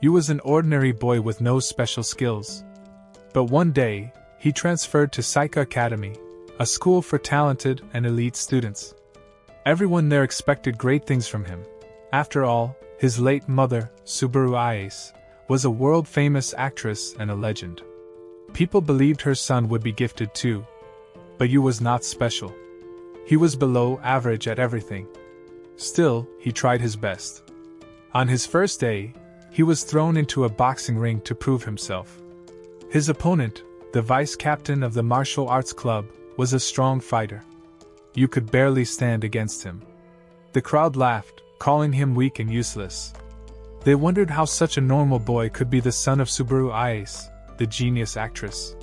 Yu was an ordinary boy with no special skills. But one day, he transferred to Saika Academy, a school for talented and elite students. Everyone there expected great things from him. After all, his late mother, Subaru Ayase, was a world-famous actress and a legend. People believed her son would be gifted too. But Yu was not special. He was below average at everything. Still, he tried his best. On his first day, he was thrown into a boxing ring to prove himself. His opponent, the vice captain of the martial arts club, was a strong fighter. You could barely stand against him. The crowd laughed, calling him weak and useless. They wondered how such a normal boy could be the son of Subaru Ayase, the genius actress.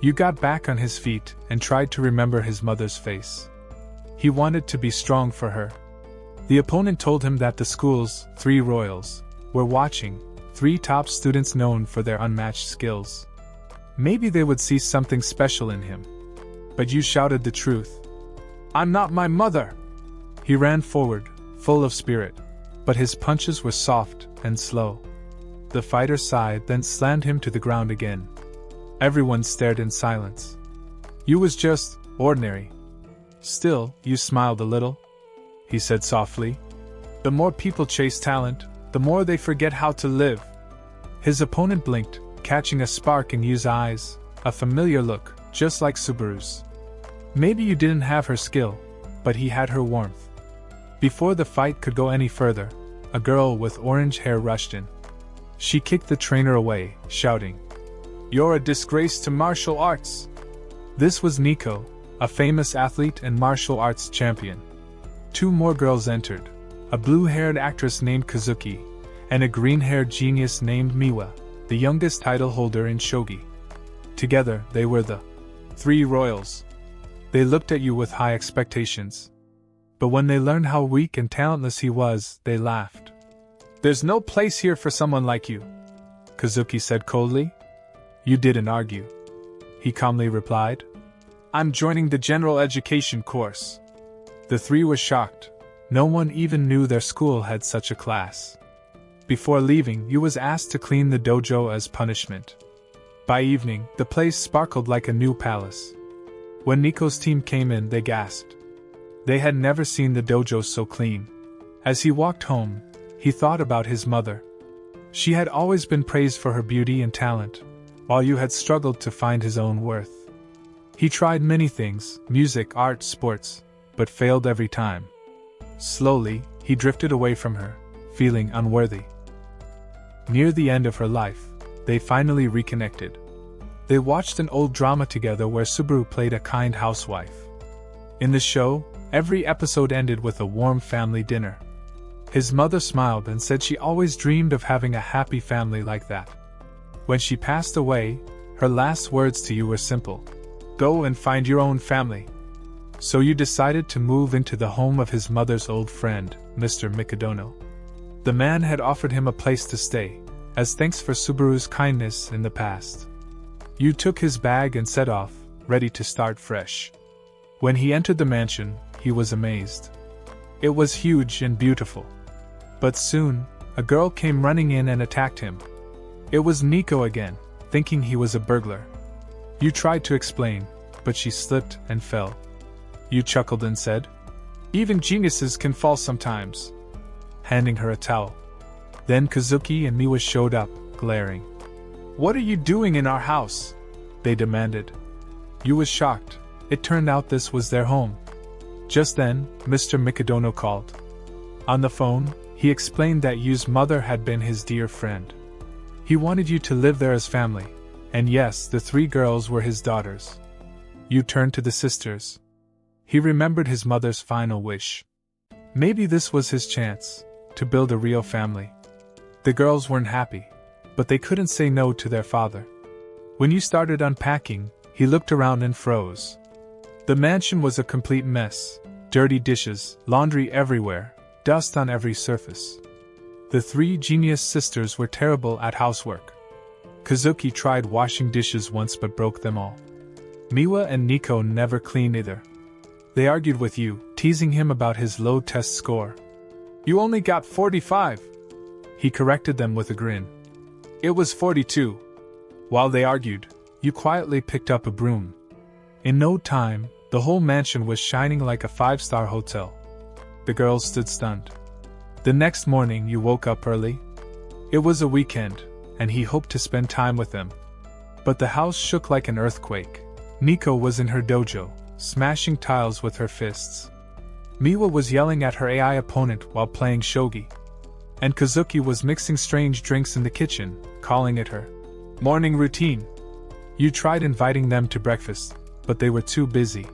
Yu got back on his feet and tried to remember his mother's face. He wanted to be strong for her. The opponent told him that the school's 3 royals were watching, 3 top students known for their unmatched skills. Maybe they would see something special in him. But Yu shouted the truth. "I'm not my mother!" He ran forward, full of spirit, but his punches were soft and slow. The fighter sighed, then slammed him to the ground again. Everyone stared in silence. Yu was just ordinary. Still, Yu smiled a little. He said softly, "The more people chase talent, the more they forget how to live." His opponent blinked, catching a spark in Yu's eyes, a familiar look, just like Subaru's. Maybe Yu didn't have her skill, but he had her warmth. Before the fight could go any further, a girl with orange hair rushed in. She kicked the trainer away, shouting, "You're a disgrace to martial arts!" This was Nico, a famous athlete and martial arts champion. 2 more girls entered, a blue-haired actress named Kazuki, and a green-haired genius named Miwa, the youngest title holder in shogi. Together, they were the 3 royals. They looked at Yu with high expectations. But when they learned how weak and talentless he was, they laughed. "There's no place here for someone like you," Kazuki said coldly. Yu didn't argue. He calmly replied, "I'm joining the general education course." The 3 were shocked. No one even knew their school had such a class. Before leaving, Yu was asked to clean the dojo as punishment. By evening, the place sparkled like a new palace. When Nico's team came in, they gasped. They had never seen the dojo so clean. As he walked home, he thought about his mother. She had always been praised for her beauty and talent, while Yu had struggled to find his own worth. He tried many things, music, art, sports, but failed every time. Slowly, he drifted away from her, feeling unworthy. Near the end of her life, they finally reconnected. They watched an old drama together where Subaru played a kind housewife. In the show, every episode ended with a warm family dinner. His mother smiled and said she always dreamed of having a happy family like that. When she passed away, her last words to Yu were simple: "Go and find your own family." So Yu decided to move into the home of his mother's old friend, Mr. Mikadono. The man had offered him a place to stay, as thanks for Subaru's kindness in the past. Yu took his bag and set off, ready to start fresh. When he entered the mansion, he was amazed. It was huge and beautiful. But soon, a girl came running in and attacked him. It was Nico again, thinking he was a burglar. Yu tried to explain, but she slipped and fell. Yu chuckled and said, "Even geniuses can fall sometimes," handing her a towel. Then Kazuki and Miwa showed up, glaring. "What are you doing in our house?" they demanded. Yu was shocked. It turned out this was their home. Just then, Mr. Mikadono called. On the phone, he explained that Yu's mother had been his dear friend. He wanted Yu to live there as family, and yes, the 3 girls were his daughters. Yu turned to the sisters. He remembered his mother's final wish. Maybe this was his chance, to build a real family. The girls weren't happy, but they couldn't say no to their father. When Yu started unpacking, he looked around and froze. The mansion was a complete mess. Dirty dishes, laundry everywhere, dust on every surface. The 3 genius sisters were terrible at housework. Kazuki tried washing dishes once but broke them all. Miwa and Nico never cleaned either. They argued with Yu, teasing him about his low test score. "You only got 45. He corrected them with a grin. It was 42. While they argued, you quietly picked up a broom. In no time, the whole mansion was shining like a 5-star hotel. The girls stood stunned. The next morning you woke up early. It was a weekend, and he hoped to spend time with them. But the house shook like an earthquake. Nico was in her dojo, smashing tiles with her fists. Miwa was yelling at her AI opponent while playing shogi. And Kazuki was mixing strange drinks in the kitchen, calling it her morning routine. You tried inviting them to breakfast, but they were too busy.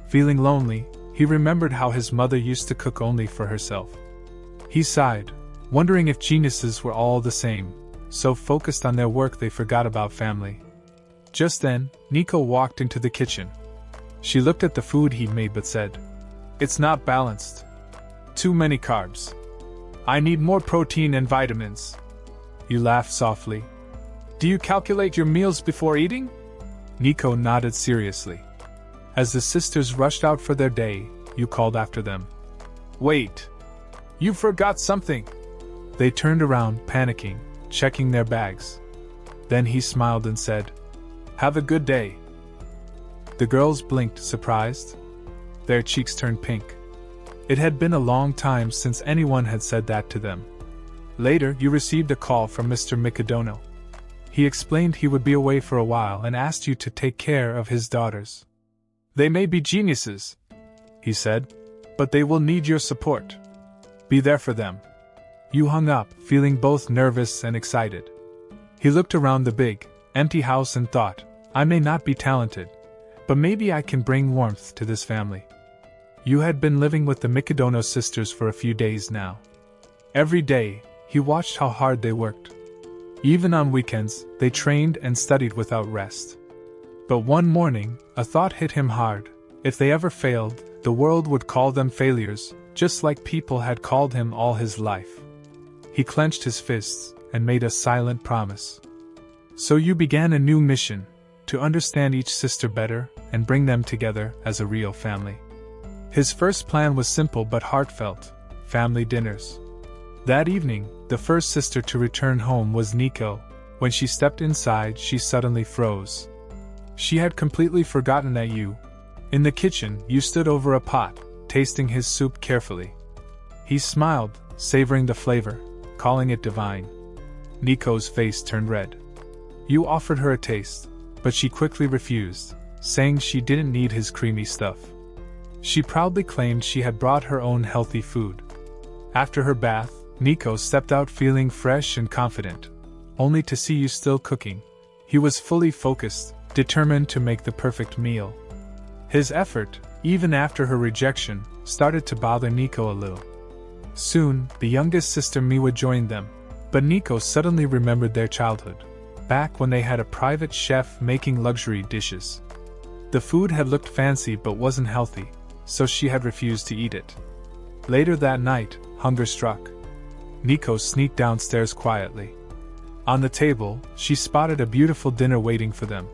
Feeling lonely, he remembered how his mother used to cook only for herself. He sighed, wondering if geniuses were all the same, so focused on their work they forgot about family. Just then, Nico walked into the kitchen. She looked at the food he made but said, "It's not balanced. Too many carbs. I need more protein and vitamins." You laughed softly. "Do you calculate your meals before eating?" Nico nodded seriously. As the sisters rushed out for their day, you called after them. "Wait! You forgot something!" They turned around, panicking, checking their bags. Then he smiled and said, "Have a good day." The girls blinked, surprised. Their cheeks turned pink. It had been a long time since anyone had said that to them. Later, you received a call from Mr. Mikadono. He explained he would be away for a while and asked you to take care of his daughters. "They may be geniuses," he said, "but they will need your support. Be there for them." You hung up, feeling both nervous and excited. He looked around the big, empty house and thought, "I may not be talented, but maybe I can bring warmth to this family." You had been living with the Mikadono sisters for a few days now. Every day, he watched how hard they worked. Even on weekends, they trained and studied without rest. But one morning, a thought hit him hard. If they ever failed, the world would call them failures, just like people had called him all his life. He clenched his fists and made a silent promise. So you began a new mission, to understand each sister better and bring them together as a real family. His first plan was simple but heartfelt: family dinners. That evening, the first sister to return home was Nico. When she stepped inside, she suddenly froze. She had completely forgotten that you. In the kitchen, you stood over a pot, tasting his soup carefully. He smiled, savoring the flavor, calling it divine. Nico's face turned red. You offered her a taste, but she quickly refused, saying she didn't need his creamy stuff. She proudly claimed she had brought her own healthy food. After her bath, Nico stepped out feeling fresh and confident, only to see you still cooking. He was fully focused, determined to make the perfect meal. His effort, even after her rejection, started to bother Nico a little. Soon, the youngest sister Miwa joined them, but Nico suddenly remembered their childhood, back when they had a private chef making luxury dishes. The food had looked fancy but wasn't healthy, so she had refused to eat it. Later that night, hunger struck. Nico sneaked downstairs quietly. On the table, she spotted a beautiful dinner waiting for them.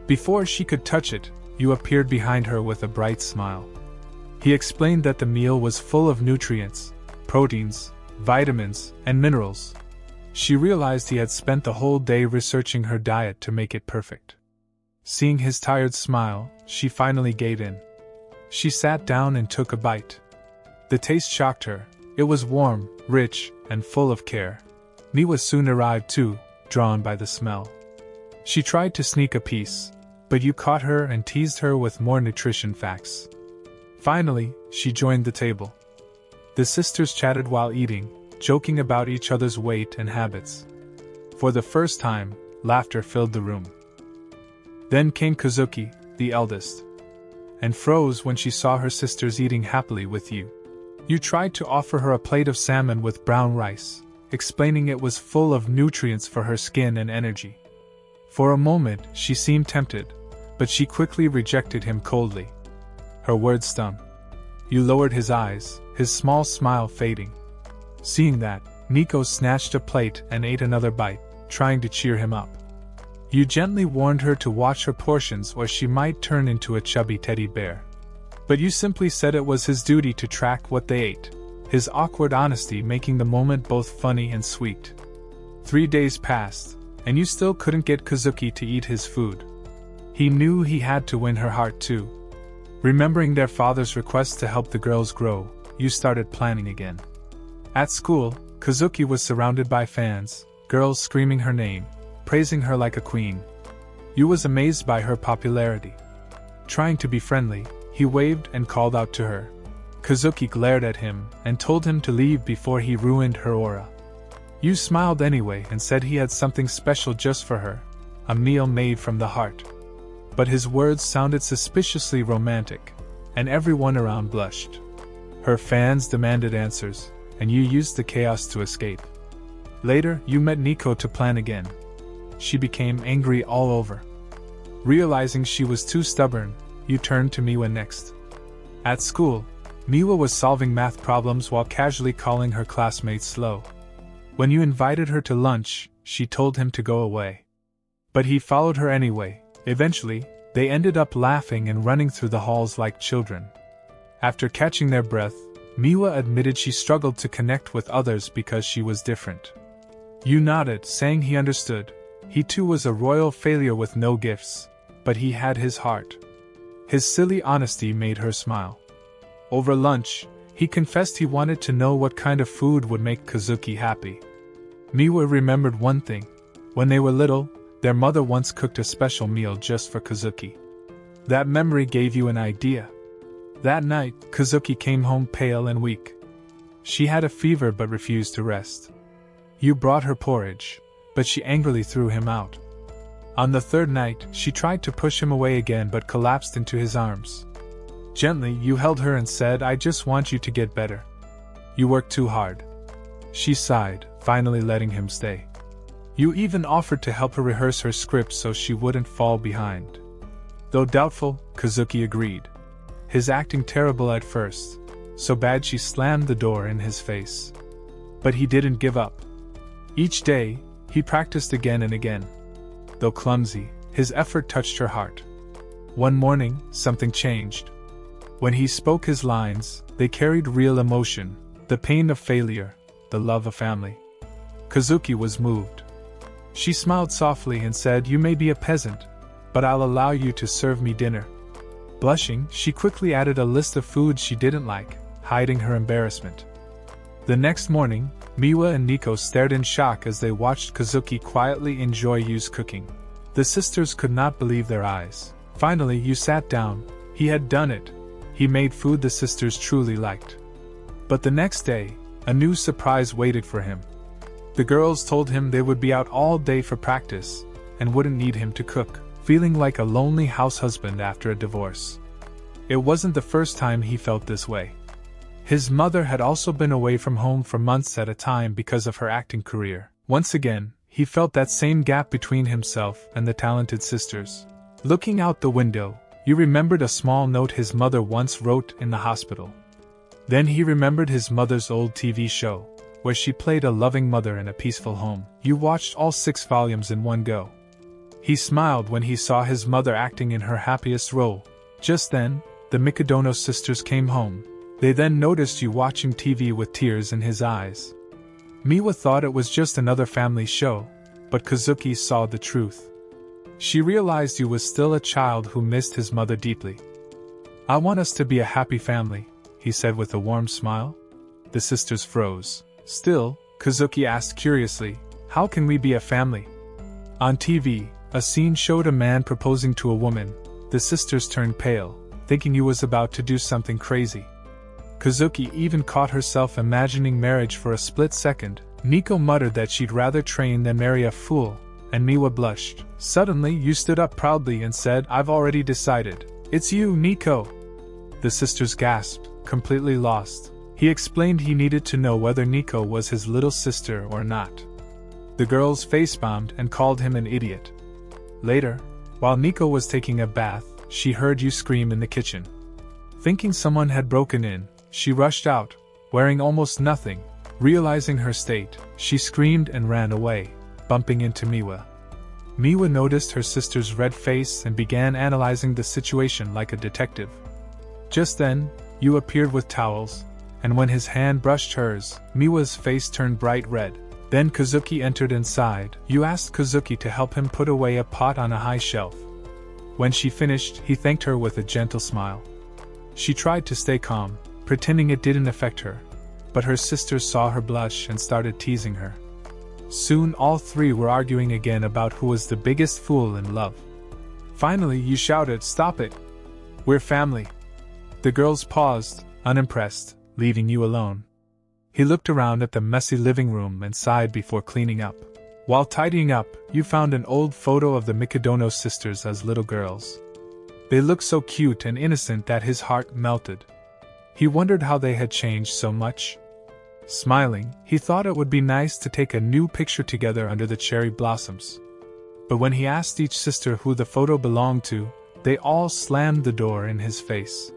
Before she could touch it, you appeared behind her with a bright smile. He explained that the meal was full of nutrients, proteins, vitamins, and minerals. She realized he had spent the whole day researching her diet to make it perfect. Seeing his tired smile, she finally gave in. She sat down and took a bite. The taste shocked her. It was warm, rich, and full of care. Miwa soon arrived too, drawn by the smell. She tried to sneak a piece, but you caught her and teased her with more nutrition facts. Finally, she joined the table. The sisters chatted while eating, joking about each other's weight and habits. For the first time, laughter filled the room. Then came Kazuki, the eldest, and froze when she saw her sisters eating happily with you. You tried to offer her a plate of salmon with brown rice, explaining it was full of nutrients for her skin and energy. For a moment, she seemed tempted, but she quickly rejected him coldly. Her words stung. You lowered his eyes, his small smile fading. Seeing that, Nico snatched a plate and ate another bite, trying to cheer him up. You gently warned her to watch her portions or she might turn into a chubby teddy bear. But you simply said it was his duty to track what they ate, his awkward honesty making the moment both funny and sweet. 3 days passed, and you still couldn't get Kazuki to eat his food. He knew he had to win her heart too. Remembering their father's request to help the girls grow, you started planning again. At school, Kazuki was surrounded by fans, girls screaming her name, praising her like a queen. You was amazed by her popularity. Trying to be friendly, he waved and called out to her. Kazuki glared at him and told him to leave before he ruined her aura. You smiled anyway and said he had something special just for her, a meal made from the heart. But his words sounded suspiciously romantic, and everyone around blushed. Her fans demanded answers, and you used the chaos to escape. Later, you met Nico to plan again. She became angry all over. Realizing she was too stubborn, you turned to Miwa next. At school, Miwa was solving math problems while casually calling her classmates slow. When you invited her to lunch, she told him to go away. But he followed her anyway. Eventually, they ended up laughing and running through the halls like children. After catching their breath, Miwa admitted she struggled to connect with others because she was different. You nodded, saying he understood. He too was a royal failure with no gifts, but he had his heart. His silly honesty made her smile. Over lunch, he confessed he wanted to know what kind of food would make Kazuki happy. Miwa remembered one thing. When they were little, their mother once cooked a special meal just for Kazuki. That memory gave you an idea. That night, Kazuki came home pale and weak. She had a fever but refused to rest. You brought her porridge, but she angrily threw him out. On the third night, she tried to push him away again but collapsed into his arms. Gently, you held her and said, "I just want you to get better. You work too hard." She sighed, finally letting him stay. You even offered to help her rehearse her script so she wouldn't fall behind. Though doubtful, Kazuki agreed. His acting terrible at first, so bad she slammed the door in his face. But he didn't give up. Each day, he practiced again and again. Though clumsy, his effort touched her heart. One morning, something changed. When he spoke his lines, they carried real emotion, the pain of failure, the love of family. Kazuki was moved. She smiled softly and said, "You may be a peasant, but I'll allow you to serve me dinner." Blushing, she quickly added a list of foods she didn't like, hiding her embarrassment. The next morning, Miwa and Nico stared in shock as they watched Kazuki quietly enjoy Yu's cooking. The sisters could not believe their eyes. Finally, Yu sat down. He had done it. He made food the sisters truly liked. But the next day, a new surprise waited for him. The girls told him they would be out all day for practice, and wouldn't need him to cook, feeling like a lonely house husband after a divorce. It wasn't the first time he felt this way. His mother had also been away from home for months at a time because of her acting career. Once again, he felt that same gap between himself and the talented sisters. Looking out the window, Yu remembered a small note his mother once wrote in the hospital. Then he remembered his mother's old TV show, where she played a loving mother in a peaceful home. Yu watched all 6 volumes in one go. He smiled when he saw his mother acting in her happiest role. Just then, the Mikadono sisters came home. They then noticed Yu watching TV with tears in his eyes. Miwa thought it was just another family show, but Kazuki saw the truth. She realized Yu was still a child who missed his mother deeply. "I want us to be a happy family," he said with a warm smile. The sisters froze. Still, Kazuki asked curiously, "How can we be a family?" On TV, a scene showed a man proposing to a woman. The sisters turned pale, thinking Yu was about to do something crazy. Kazuki even caught herself imagining marriage for a split second. Nico muttered that she'd rather train than marry a fool, and Miwa blushed. Suddenly, Yu stood up proudly and said, "I've already decided. It's you, Nico." The sisters gasped, completely lost. He explained he needed to know whether Nico was his little sister or not. The girls face-bombed and called him an idiot. Later, while Nico was taking a bath, she heard Yu scream in the kitchen. Thinking someone had broken in, she rushed out, wearing almost nothing. Realizing her state, she screamed and ran away, bumping into Miwa. Miwa noticed her sister's red face and began analyzing the situation like a detective. Just then, Yu appeared with towels, and when his hand brushed hers, Miwa's face turned bright red. Then Kazuki entered inside. You asked Kazuki to help him put away a pot on a high shelf. When she finished, he thanked her with a gentle smile. She tried to stay calm, pretending it didn't affect her, but her sisters saw her blush and started teasing her. Soon all three were arguing again about who was the biggest fool in love. Finally, you shouted, "Stop it! We're family!" The girls paused, unimpressed, leaving you alone. He looked around at the messy living room and sighed before cleaning up. While tidying up, you found an old photo of the Mikadono sisters as little girls. They looked so cute and innocent that his heart melted. He wondered how they had changed so much. Smiling, he thought it would be nice to take a new picture together under the cherry blossoms. But when he asked each sister who the photo belonged to, they all slammed the door in his face.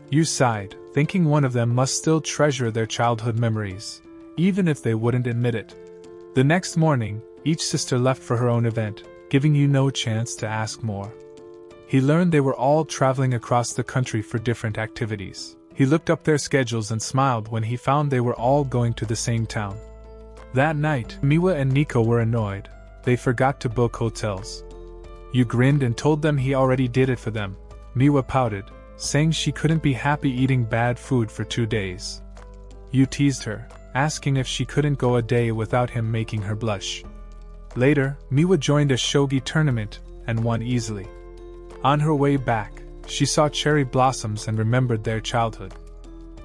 You sighed, thinking one of them must still treasure their childhood memories, even if they wouldn't admit it. The next morning, each sister left for her own event, giving you no chance to ask more. He learned they were all traveling across the country for different activities. He looked up their schedules and smiled when he found they were all going to the same town. That night, Miwa and Nico were annoyed. They forgot to book hotels. You grinned and told them he already did it for them. Miwa pouted, saying she couldn't be happy eating bad food for 2 days. You teased her, asking if she couldn't go a day without him making her blush. Later, Miwa joined a shogi tournament and won easily. On her way back, she saw cherry blossoms and remembered their childhood.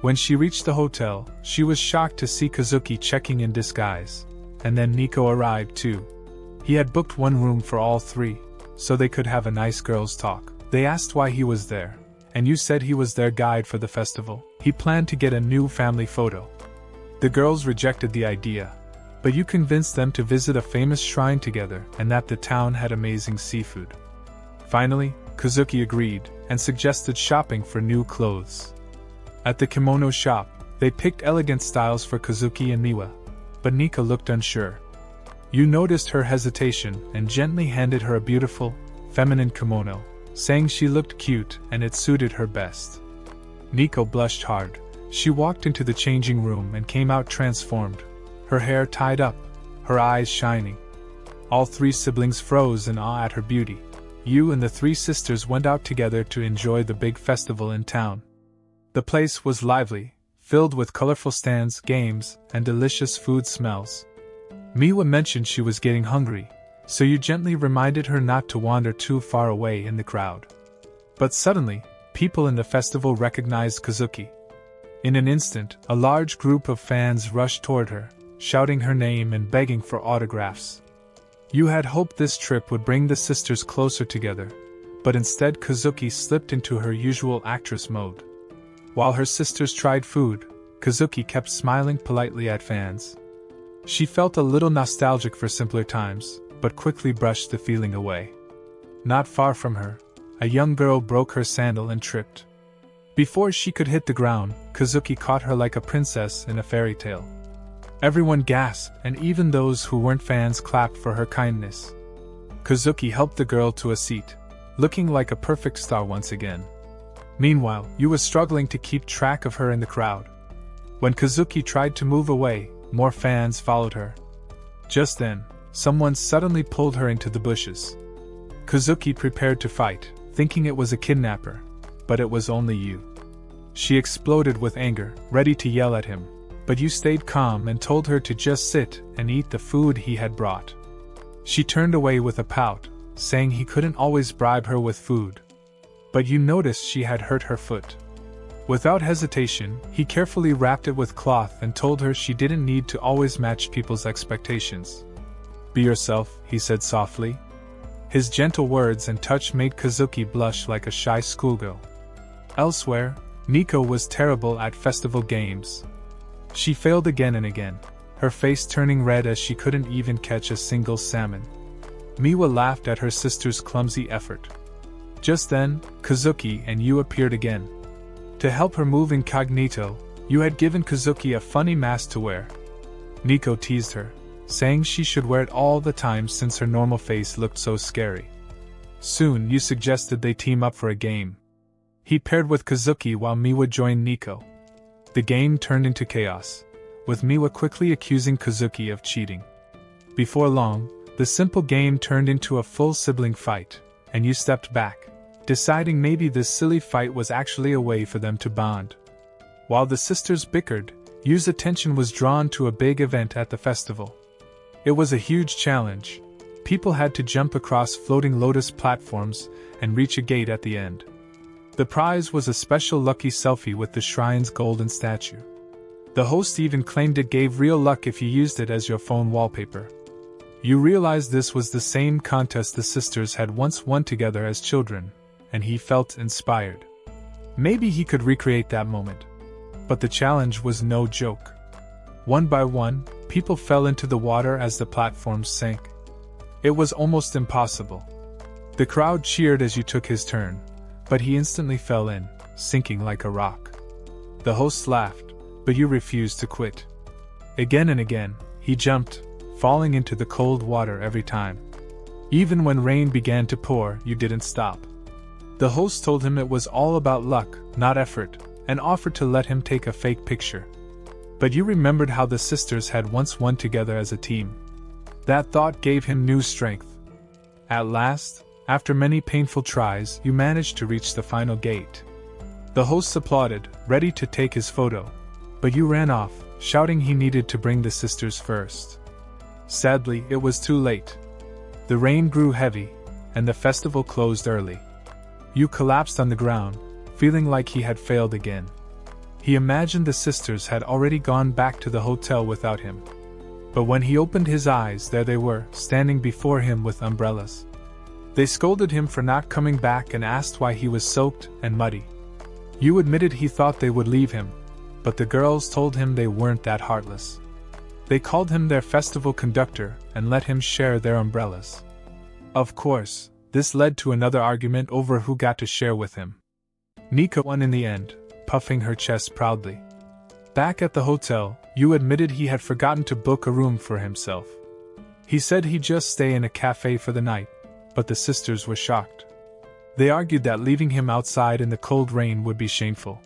When she reached the hotel, she was shocked to see Kazuki checking in disguise. And then Nico arrived too. He had booked one room for all three, so they could have a nice girls' talk. They asked why he was there, and you said he was their guide for the festival. He planned to get a new family photo. The girls rejected the idea, but you convinced them to visit a famous shrine together and that the town had amazing seafood. Finally, Kazuki agreed and suggested shopping for new clothes. At the kimono shop, they picked elegant styles for Kazuki and Miwa, but Nika looked unsure. You noticed her hesitation and gently handed her a beautiful, feminine kimono, saying she looked cute and it suited her best. Nico blushed hard. She walked into the changing room and came out transformed, her hair tied up, her eyes shining. All three siblings froze in awe at her beauty. You and the three sisters went out together to enjoy the big festival in town. The place was lively, filled with colorful stands, games, and delicious food smells. Miwa mentioned she was getting hungry, so you gently reminded her not to wander too far away in the crowd. But suddenly, people in the festival recognized Kazuki. In an instant, a large group of fans rushed toward her, shouting her name and begging for autographs. You had hoped this trip would bring the sisters closer together, but instead Kazuki slipped into her usual actress mode. While her sisters tried food, Kazuki kept smiling politely at fans. She felt a little nostalgic for simpler times, but quickly brushed the feeling away. Not far from her, a young girl broke her sandal and tripped. Before she could hit the ground, Kazuki caught her like a princess in a fairy tale. Everyone gasped, and even those who weren't fans clapped for her kindness. Kazuki helped the girl to a seat, looking like a perfect star once again. Meanwhile, you were struggling to keep track of her in the crowd. When Kazuki tried to move away, more fans followed her. Just then, someone suddenly pulled her into the bushes. Kazuki prepared to fight, thinking it was a kidnapper, but it was only you. She exploded with anger, ready to yell at him. But you stayed calm and told her to just sit and eat the food he had brought. She turned away with a pout, saying he couldn't always bribe her with food. But you noticed she had hurt her foot. Without hesitation, he carefully wrapped it with cloth and told her she didn't need to always match people's expectations. "Be yourself," he said softly. His gentle words and touch made Kazuki blush like a shy schoolgirl. Elsewhere, Nico was terrible at festival games. She failed again and again, her face turning red as she couldn't even catch a single salmon. Miwa laughed at her sister's clumsy effort. Just then, Kazuki and you appeared again. To help her move incognito, you had given Kazuki a funny mask to wear. Nico teased her, saying she should wear it all the time since her normal face looked so scary. Soon you suggested they team up for a game. He paired with Kazuki while Miwa joined Nico. The game turned into chaos. with Miwa quickly accusing Kazuki of cheating. Before long, the simple game turned into a full sibling fight, and you stepped back, deciding maybe this silly fight was actually a way for them to bond. While the sisters bickered, Yu's attention was drawn to a big event at the festival. It was a huge challenge. People had to jump across floating lotus platforms and reach a gate at the end. The prize was a special lucky selfie with the shrine's golden statue. The host even claimed it gave real luck if you used it as your phone wallpaper. You realized this was the same contest the sisters had once won together as children, and he felt inspired. Maybe he could recreate that moment. But the challenge was no joke. One by one, people fell into the water as the platforms sank. It was almost impossible. The crowd cheered as you took his turn, but he instantly fell in, sinking like a rock. The host laughed, but you refused to quit. Again and again, he jumped, falling into the cold water every time. Even when rain began to pour, you didn't stop. The host told him it was all about luck, not effort, and offered to let him take a fake picture. But you remembered how the sisters had once won together as a team. That thought gave him new strength. At last, after many painful tries, you managed to reach the final gate. The hosts applauded, ready to take his photo, but you ran off, shouting he needed to bring the sisters first. Sadly, it was too late. The rain grew heavy, and the festival closed early. You collapsed on the ground, feeling like he had failed again. He imagined the sisters had already gone back to the hotel without him. But when he opened his eyes, there they were, standing before him with umbrellas. They scolded him for not coming back and asked why he was soaked and muddy. You admitted he thought they would leave him, but the girls told him they weren't that heartless. They called him their festival conductor and let him share their umbrellas. Of course, this led to another argument over who got to share with him. Nika won in the end, puffing her chest proudly. Back at the hotel, Yu admitted he had forgotten to book a room for himself. He said he'd just stay in a cafe for the night, but the sisters were shocked. They argued that leaving him outside in the cold rain would be shameful.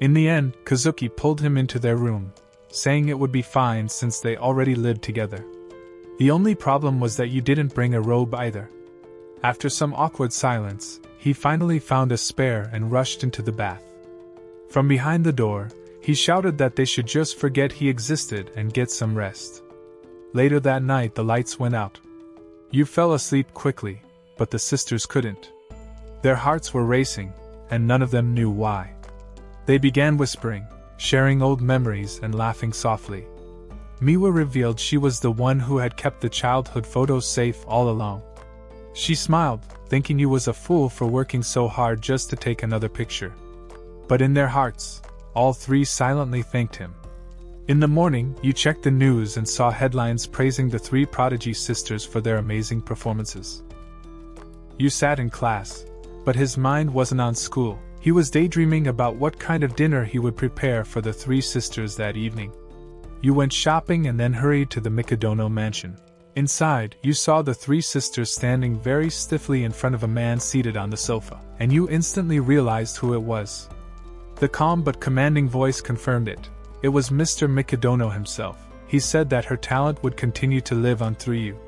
In the end, Kazuki pulled him into their room, saying it would be fine since they already lived together. The only problem was that you didn't bring a robe either. After some awkward silence, he finally found a spare and rushed into the bath. From behind the door, he shouted that they should just forget he existed and get some rest. Later that night, the lights went out. You fell asleep quickly, but the sisters couldn't. Their hearts were racing, and none of them knew why. They began whispering, sharing old memories and laughing softly. Miwa revealed she was the one who had kept the childhood photos safe all along. She smiled, thinking you was a fool for working so hard just to take another picture. But in their hearts, all three silently thanked him. In the morning, you checked the news and saw headlines praising the three prodigy sisters for their amazing performances. You sat in class, but his mind wasn't on school. He was daydreaming about what kind of dinner he would prepare for the three sisters that evening. You went shopping and then hurried to the Mikadono mansion. Inside, you saw the three sisters standing very stiffly in front of a man seated on the sofa, and you instantly realized who it was. The calm but commanding voice confirmed it. It was Mr. Mikadono himself. He said that her talent would continue to live on through you.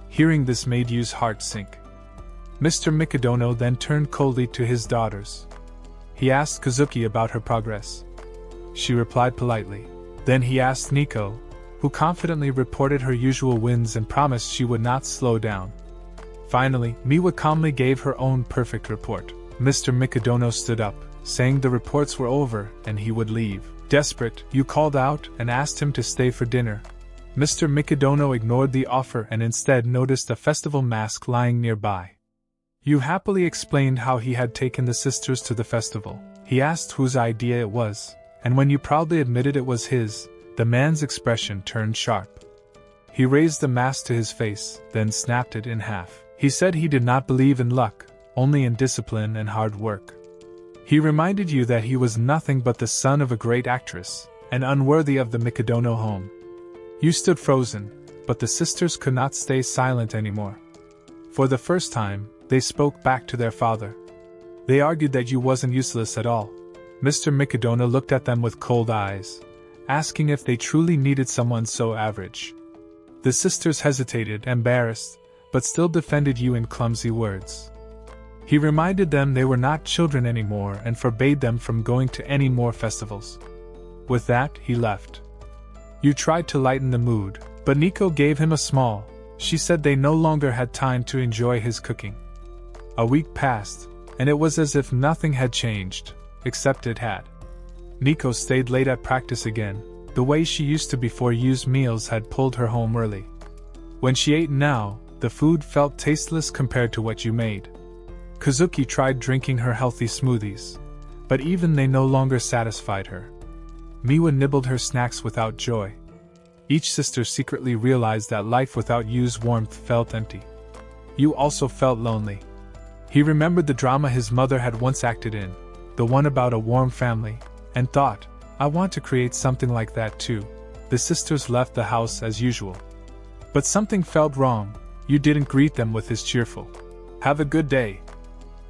Hearing this made Yu's heart sink. Mr. Mikadono then turned coldly to his daughters. He asked Kazuki about her progress. She replied politely. Then he asked Nico, who confidently reported her usual wins and promised she would not slow down. Finally, Miwa calmly gave her own perfect report. Mr. Mikadono stood up, saying the reports were over and he would leave. Desperate, you called out and asked him to stay for dinner. Mr. Mikadono ignored the offer and instead noticed a festival mask lying nearby. You happily explained how he had taken the sisters to the festival. He asked whose idea it was, and when you proudly admitted it was his, the man's expression turned sharp. He raised the mask to his face, then snapped it in half. He said he did not believe in luck, only in discipline and hard work. He reminded you that he was nothing but the son of a great actress, and unworthy of the Mikadono home. You stood frozen, but the sisters could not stay silent anymore. For the first time, they spoke back to their father. They argued that you wasn't useless at all. Mr. Mikadono looked at them with cold eyes, asking if they truly needed someone so average. The sisters hesitated, embarrassed, but still defended you in clumsy words. He reminded them they were not children anymore and forbade them from going to any more festivals. With that, he left. You tried to lighten the mood, but Nico gave him a small. She said they no longer had time to enjoy his cooking. A week passed, and it was as if nothing had changed, except it had. Nico stayed late at practice again. The way she used to before used meals had pulled her home early. When she ate now, the food felt tasteless compared to what you made. Kazuki tried drinking her healthy smoothies, but even they no longer satisfied her. Miwa nibbled her snacks without joy. Each sister secretly realized that life without Yu's warmth felt empty. Yu also felt lonely. He remembered the drama his mother had once acted in, the one about a warm family, and thought, I want to create something like that too. The sisters left the house as usual. But something felt wrong. Yu didn't greet them with his cheerful, "Have a good day."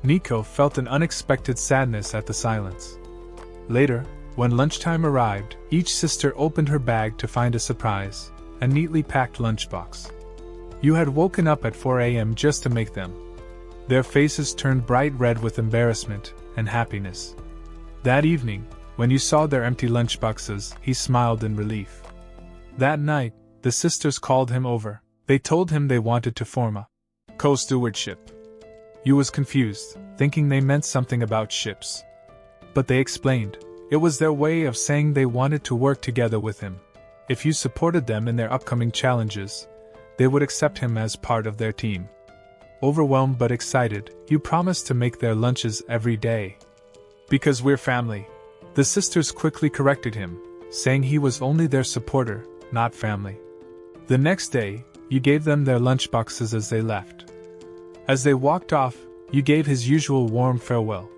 Nico felt an unexpected sadness at the silence. Later, when lunchtime arrived, each sister opened her bag to find a surprise, a neatly packed lunchbox. Yu had woken up at 4 a.m. just to make them. Their faces turned bright red with embarrassment and happiness. That evening, when you saw their empty lunchboxes, he smiled in relief. That night, the sisters called him over. They told him they wanted to form a co-stewardship. Yu was confused, thinking they meant something about ships. But they explained. It was their way of saying they wanted to work together with him. If you supported them in their upcoming challenges, they would accept him as part of their team. Overwhelmed but excited, Yu promised to make their lunches every day. Because we're family. The sisters quickly corrected him, saying he was only their supporter, not family. The next day, Yu gave them their lunchboxes as they left. As they walked off, Yu gave his usual warm farewell.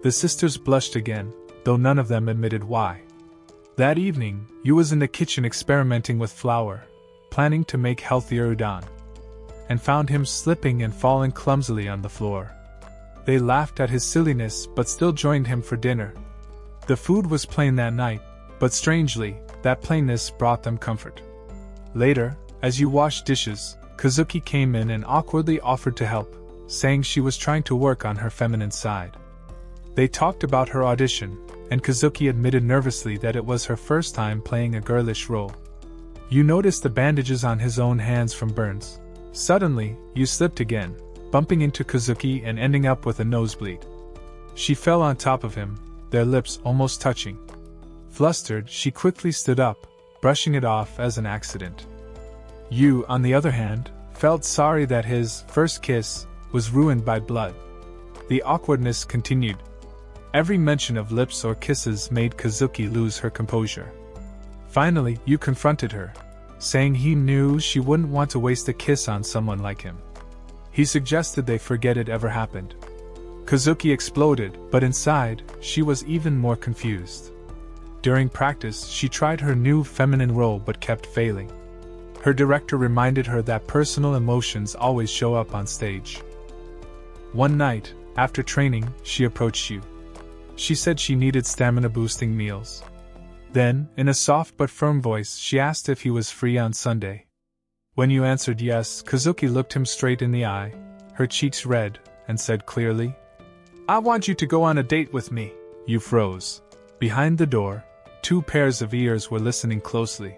The sisters blushed again, though none of them admitted why. That evening, Yu was in the kitchen experimenting with flour, planning to make healthier udon, and found him slipping and falling clumsily on the floor. They laughed at his silliness but still joined him for dinner. The food was plain that night, but strangely, that plainness brought them comfort. Later, as you washed dishes, Kazuki came in and awkwardly offered to help, saying she was trying to work on her feminine side. They talked about her audition, and Kazuki admitted nervously that it was her first time playing a girlish role. You noticed the bandages on his own hands from burns. Suddenly, you slipped again, bumping into Kazuki and ending up with a nosebleed. She fell on top of him, their lips almost touching. Flustered, she quickly stood up, brushing it off as an accident. Yu, on the other hand, felt sorry that his first kiss was ruined by blood. The awkwardness continued. Every mention of lips or kisses made Kazuki lose her composure. Finally, Yu confronted her, saying he knew she wouldn't want to waste a kiss on someone like him. He suggested they forget it ever happened. Kazuki exploded, but inside, she was even more confused. During practice, she tried her new feminine role but kept failing. Her director reminded her that personal emotions always show up on stage. One night, after training, she approached Yu. She said she needed stamina-boosting meals. Then, in a soft but firm voice, she asked if he was free on Sunday. When Yu answered yes, Kazuki looked him straight in the eye, her cheeks red, and said clearly, "I want you to go on a date with me." Yu froze. Behind the door, 2 pairs of ears were listening closely.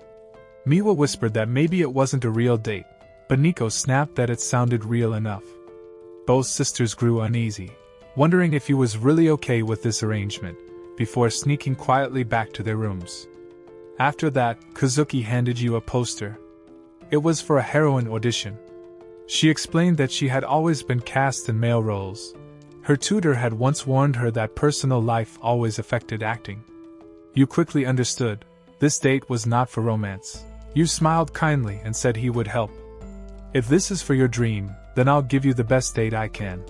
Miwa whispered that maybe it wasn't a real date, but Nico snapped that it sounded real enough. Both sisters grew uneasy, wondering if he was really okay with this arrangement, before sneaking quietly back to their rooms. After that, Kazuki handed Yu a poster. It was for a heroine audition. She explained that she had always been cast in male roles. Her tutor had once warned her that personal life always affected acting. Yu quickly understood. This date was not for romance. Yu smiled kindly and said he would help. "If this is for your dream, then I'll give you the best date I can."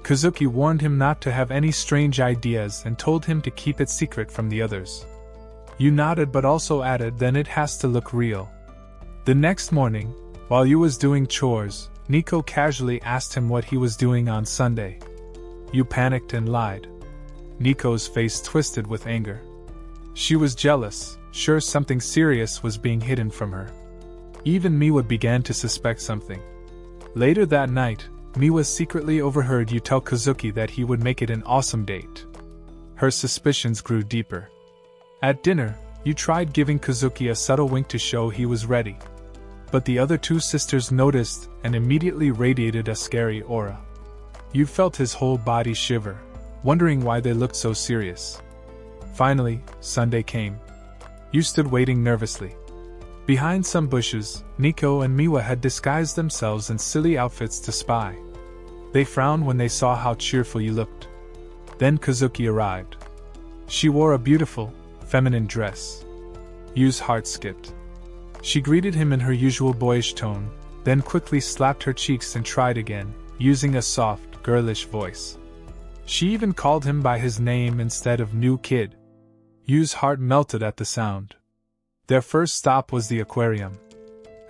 Kazuki warned him not to have any strange ideas and told him to keep it secret from the others. Yu nodded but also added, "Then it has to look real." The next morning, while Yu was doing chores, Nico casually asked him what he was doing on Sunday. Yu panicked and lied. Nico's face twisted with anger. She was jealous. sure something serious was being hidden from her. Even Miwa began to suspect something. Later that night, Miwa secretly overheard you tell Kazuki that he would make it an awesome date. Her suspicions grew deeper. At dinner, you tried giving Kazuki a subtle wink to show he was ready. But the other two sisters noticed and immediately radiated a scary aura. You felt his whole body shiver, wondering why they looked so serious. Finally, Sunday came. You stood waiting nervously. Behind some bushes, Nico and Miwa had disguised themselves in silly outfits to spy. They frowned when they saw how cheerful you looked. Then Kazuki arrived. She wore a beautiful, feminine dress. Yu's heart skipped. She greeted him in her usual boyish tone, then quickly slapped her cheeks and tried again, using a soft, girlish voice. She even called him by his name instead of new kid. Yu's heart melted at the sound. Their first stop was the aquarium.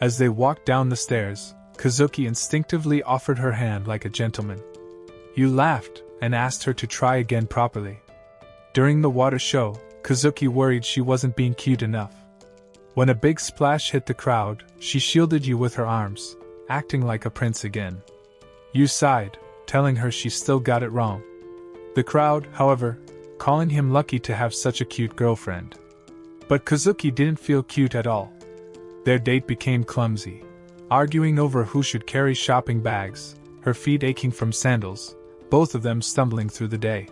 As they walked down the stairs, Kazuki instinctively offered her hand like a gentleman. Yu laughed and asked her to try again properly. During the water show, Kazuki worried she wasn't being cute enough. When a big splash hit the crowd, she shielded you with her arms, acting like a prince again. Yu sighed, telling her she still got it wrong. The crowd, however, calling him lucky to have such a cute girlfriend. But Kazuki didn't feel cute at all. Their date became clumsy, arguing over who should carry shopping bags, her feet aching from sandals, both of them stumbling through the day.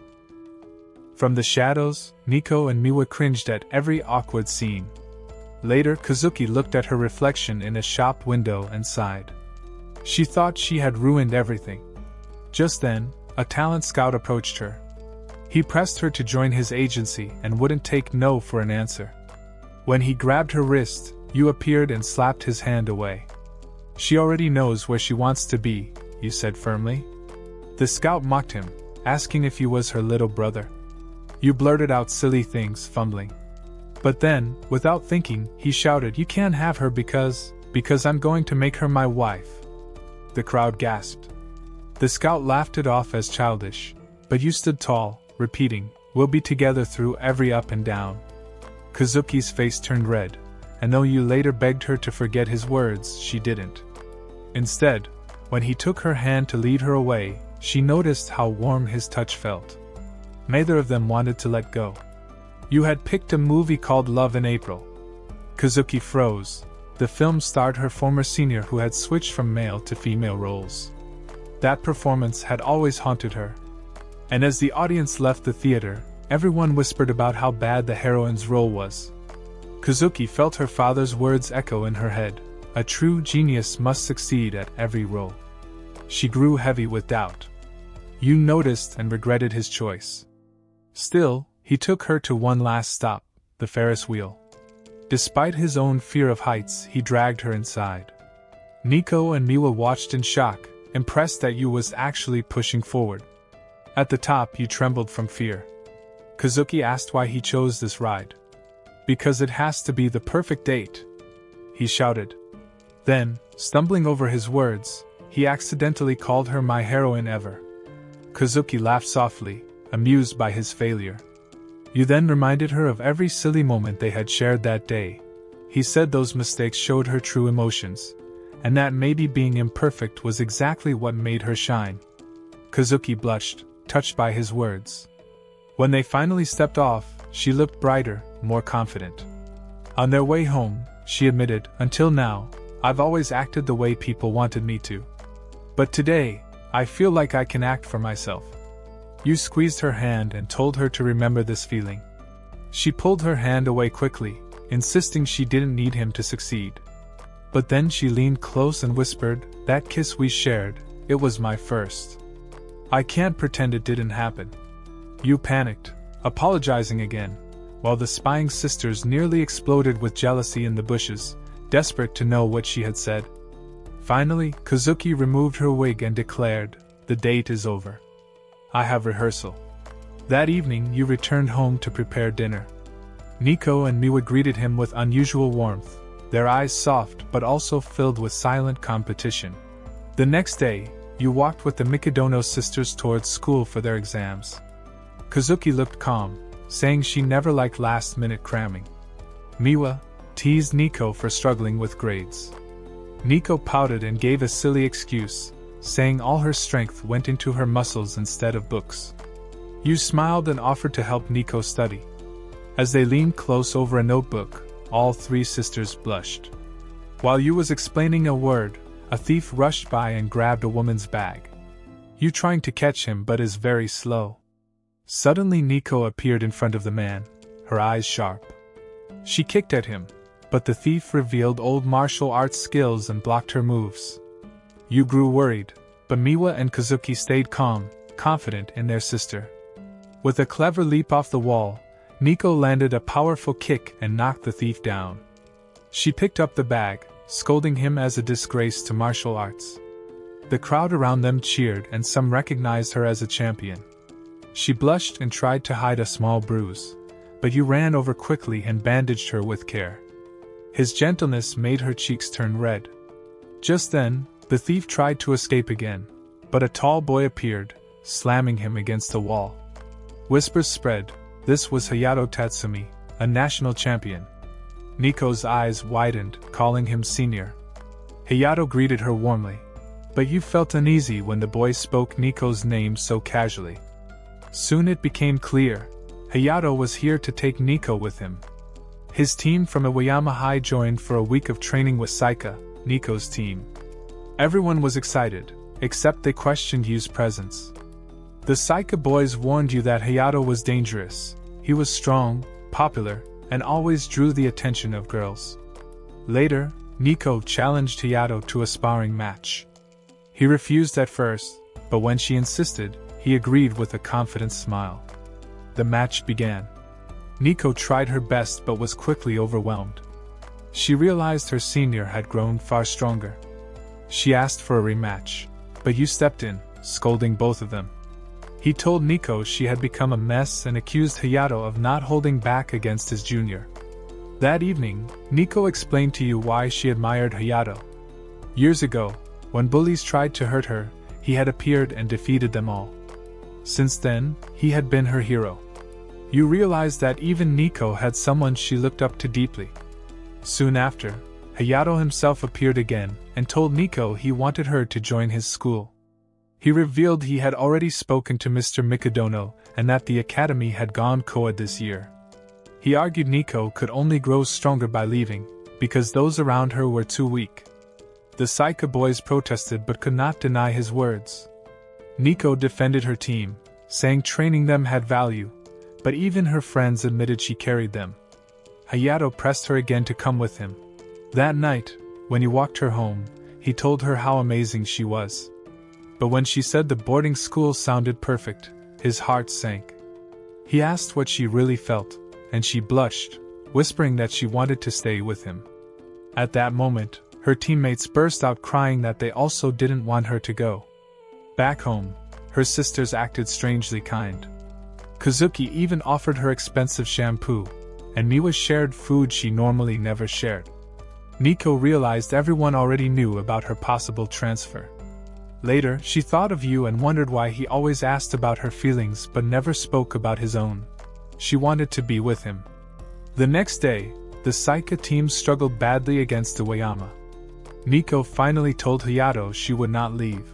From the shadows, Nico and Miwa cringed at every awkward scene. Later, Kazuki looked at her reflection in a shop window and sighed. She thought she had ruined everything. Just then, a talent scout approached her. He pressed her to join his agency and wouldn't take no for an answer. When he grabbed her wrist, Yu appeared and slapped his hand away. She already knows where she wants to be, Yu said firmly. The scout mocked him, asking if he was her little brother. Yu blurted out silly things, fumbling. But then, without thinking, he shouted, "You can't have her because I'm going to make her my wife." The crowd gasped. The scout laughed it off as childish, but Yu stood tall, repeating, "We'll be together through every up and down." Kazuki's face turned red, and though Yu later begged her to forget his words, she didn't. Instead, when he took her hand to lead her away, she noticed how warm his touch felt. Neither of them wanted to let go. Yu had picked a movie called Love in April. Kazuki froze. The film starred her former senior who had switched from male to female roles. That performance had always haunted her. And as the audience left the theater, everyone whispered about how bad the heroine's role was. Kazuki felt her father's words echo in her head. A true genius must succeed at every role. She grew heavy with doubt. Yu noticed and regretted his choice. Still, he took her to one last stop, the Ferris wheel. Despite his own fear of heights, he dragged her inside. Nico and Miwa watched in shock, impressed that Yu was actually pushing forward. At the top, Yu trembled from fear. Kazuki asked why he chose this ride. "Because it has to be the perfect date," he shouted. Then, stumbling over his words, he accidentally called her my heroine ever. Kazuki laughed softly, amused by his failure. Yu then reminded her of every silly moment they had shared that day. He said those mistakes showed her true emotions, and that maybe being imperfect was exactly what made her shine. Kazuki blushed, touched by his words. When they finally stepped off, she looked brighter, more confident. On their way home, she admitted, "Until now, I've always acted the way people wanted me to. But today, I feel like I can act for myself." Yu squeezed her hand and told her to remember this feeling. She pulled her hand away quickly, insisting she didn't need him to succeed. But then she leaned close and whispered, "That kiss we shared, it was my first. I can't pretend it didn't happen." Yu panicked, apologizing again, while the spying sisters nearly exploded with jealousy in the bushes, desperate to know what she had said. Finally, Kazuki removed her wig and declared, "The date is over. I have rehearsal." That evening, Yu returned home to prepare dinner. Nico and Miwa greeted him with unusual warmth, their eyes soft but also filled with silent competition. The next day, Yu walked with the Mikadono sisters towards school for their exams. Kazuki looked calm, saying she never liked last-minute cramming. Miwa teased Nico for struggling with grades. Nico pouted and gave a silly excuse, saying all her strength went into her muscles instead of books. Yu smiled and offered to help Nico study. As they leaned close over a notebook, all three sisters blushed. While Yu was explaining a word, a thief rushed by and grabbed a woman's bag. Yu trying to catch him but is very slow. Suddenly Nico appeared in front of the man, her eyes sharp. She kicked at him, but the thief revealed old martial arts skills and blocked her moves. Yu grew worried, but Miwa and Kazuki stayed calm, confident in their sister. With a clever leap off the wall, Nico landed a powerful kick and knocked the thief down. She picked up the bag, scolding him as a disgrace to martial arts. The crowd around them cheered and some recognized her as a champion. She blushed and tried to hide a small bruise, but Yu ran over quickly and bandaged her with care. His gentleness made her cheeks turn red. Just then, the thief tried to escape again, but a tall boy appeared, slamming him against the wall. Whispers spread. This was Hayato Tatsumi, a national champion. Nico's eyes widened, calling him senior. Hayato greeted her warmly, but Yu felt uneasy when the boy spoke Nico's name so casually. Soon it became clear, Hayato was here to take Nico with him. His team from Iwayama High joined for a week of training with Saika, Nico's team. Everyone was excited, except they questioned Yu's presence. The Saika boys warned Yu that Hayato was dangerous. He was strong, popular, and always drew the attention of girls. Later, Nico challenged Hayato to a sparring match. He refused at first, but when she insisted, he agreed with a confident smile. The match began. Nico tried her best but was quickly overwhelmed. She realized her senior had grown far stronger. She asked for a rematch, but Yu stepped in, scolding both of them. He told Nico she had become a mess and accused Hayato of not holding back against his junior. That evening, Nico explained to Yu why she admired Hayato. Years ago, when bullies tried to hurt her, he had appeared and defeated them all. Since then, he had been her hero. Yu realized that even Nico had someone she looked up to deeply. Soon after, Hayato himself appeared again and told Nico he wanted her to join his school. He revealed he had already spoken to Mr. Mikadono and that the academy had gone co-ed this year. He argued Nico could only grow stronger by leaving, because those around her were too weak. The Saika boys protested but could not deny his words. Nico defended her team, saying training them had value, but even her friends admitted she carried them. Hayato pressed her again to come with him. That night, when he walked her home, he told her how amazing she was. But when she said the boarding school sounded perfect, his heart sank. He asked what she really felt, and she blushed, whispering that she wanted to stay with him. At that moment, her teammates burst out crying that they also didn't want her to go. Back home, her sisters acted strangely kind. Kazuki even offered her expensive shampoo, and Miwa shared food she normally never shared. Nico realized everyone already knew about her possible transfer. Later, she thought of Yu and wondered why he always asked about her feelings but never spoke about his own. She wanted to be with him. The next day, the Saika team struggled badly against Iwayama. Nico finally told Hayato she would not leave.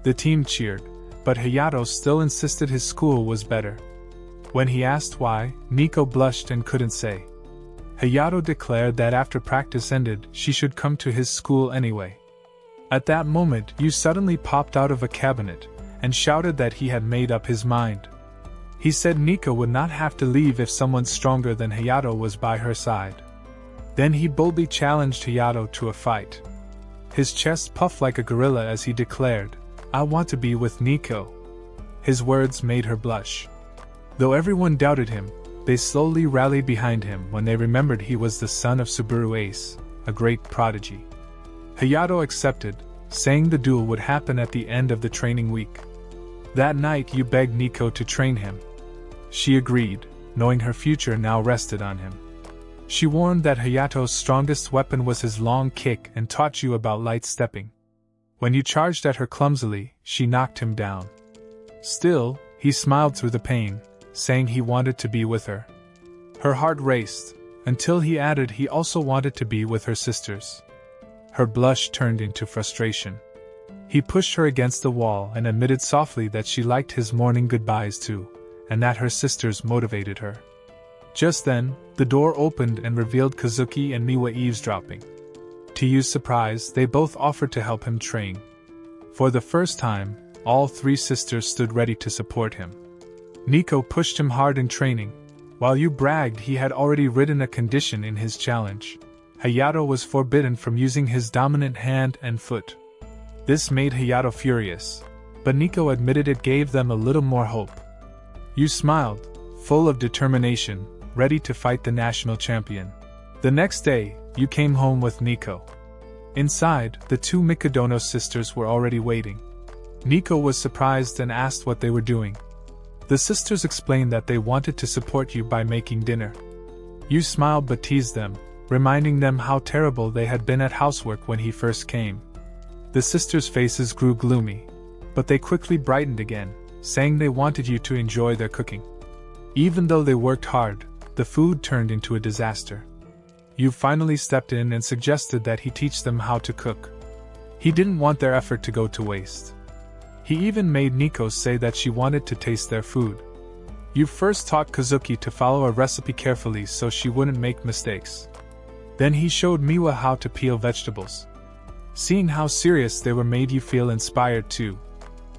The team cheered, but Hayato still insisted his school was better. When he asked why, Nico blushed and couldn't say. Hayato declared that after practice ended, she should come to his school anyway. At that moment, Yu suddenly popped out of a cabinet and shouted that he had made up his mind. He said Nico would not have to leave if someone stronger than Hayato was by her side. Then he boldly challenged Hayato to a fight. His chest puffed like a gorilla as he declared, "I want to be with Nico." His words made her blush. Though everyone doubted him, they slowly rallied behind him when they remembered he was the son of Subaru Ace, a great prodigy. Hayato accepted, saying the duel would happen at the end of the training week. That night Yu begged Nico to train him. She agreed, knowing her future now rested on him. She warned that Hayato's strongest weapon was his long kick and taught Yu about light stepping. When Yu charged at her clumsily, she knocked him down. Still, he smiled through the pain, saying he wanted to be with her. Her heart raced, until he added he also wanted to be with her sisters. Her blush turned into frustration. He pushed her against the wall and admitted softly that she liked his morning goodbyes too, and that her sisters motivated her. Just then, the door opened and revealed Kazuki and Miwa eavesdropping. To Yu's surprise, they both offered to help him train. For the first time, all three sisters stood ready to support him. Nico pushed him hard in training. While Yu bragged he had already written a condition in his challenge. Hayato was forbidden from using his dominant hand and foot. This made Hayato furious, but Nico admitted it gave them a little more hope. Yu smiled, full of determination, ready to fight the national champion. The next day, Yu came home with Nico. Inside, the two Mikadono sisters were already waiting. Nico was surprised and asked what they were doing. The sisters explained that they wanted to support Yu by making dinner. Yu smiled but teased them, reminding them how terrible they had been at housework when he first came. The sisters' faces grew gloomy, but they quickly brightened again, saying they wanted Yu to enjoy their cooking. Even though they worked hard, the food turned into a disaster. Yu finally stepped in and suggested that he teach them how to cook. He didn't want their effort to go to waste. He even made Nico say that she wanted to taste their food. Yu first taught Kazuki to follow a recipe carefully so she wouldn't make mistakes. Then he showed Miwa how to peel vegetables. Seeing how serious they were made Yu feel inspired too.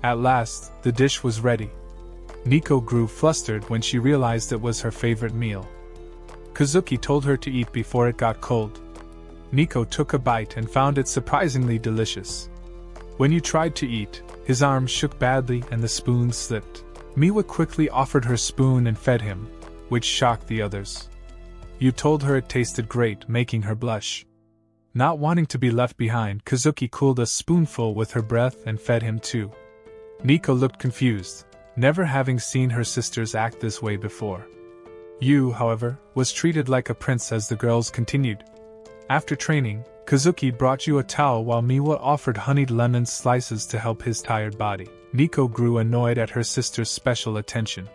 At last, the dish was ready. Nico grew flustered when she realized it was her favorite meal. Kazuki told her to eat before it got cold. Nico took a bite and found it surprisingly delicious. When Yu tried to eat, his arm shook badly and the spoon slipped. Miwa quickly offered her spoon and fed him, which shocked the others. Yu told her it tasted great, making her blush. Not wanting to be left behind, Kazuki cooled a spoonful with her breath and fed him too. Nico looked confused, never having seen her sisters act this way before. Yu, however, was treated like a prince as the girls continued. After training, Kazuki brought Yu a towel while Miwa offered honeyed lemon slices to help his tired body. Nico grew annoyed at her sister's special attention.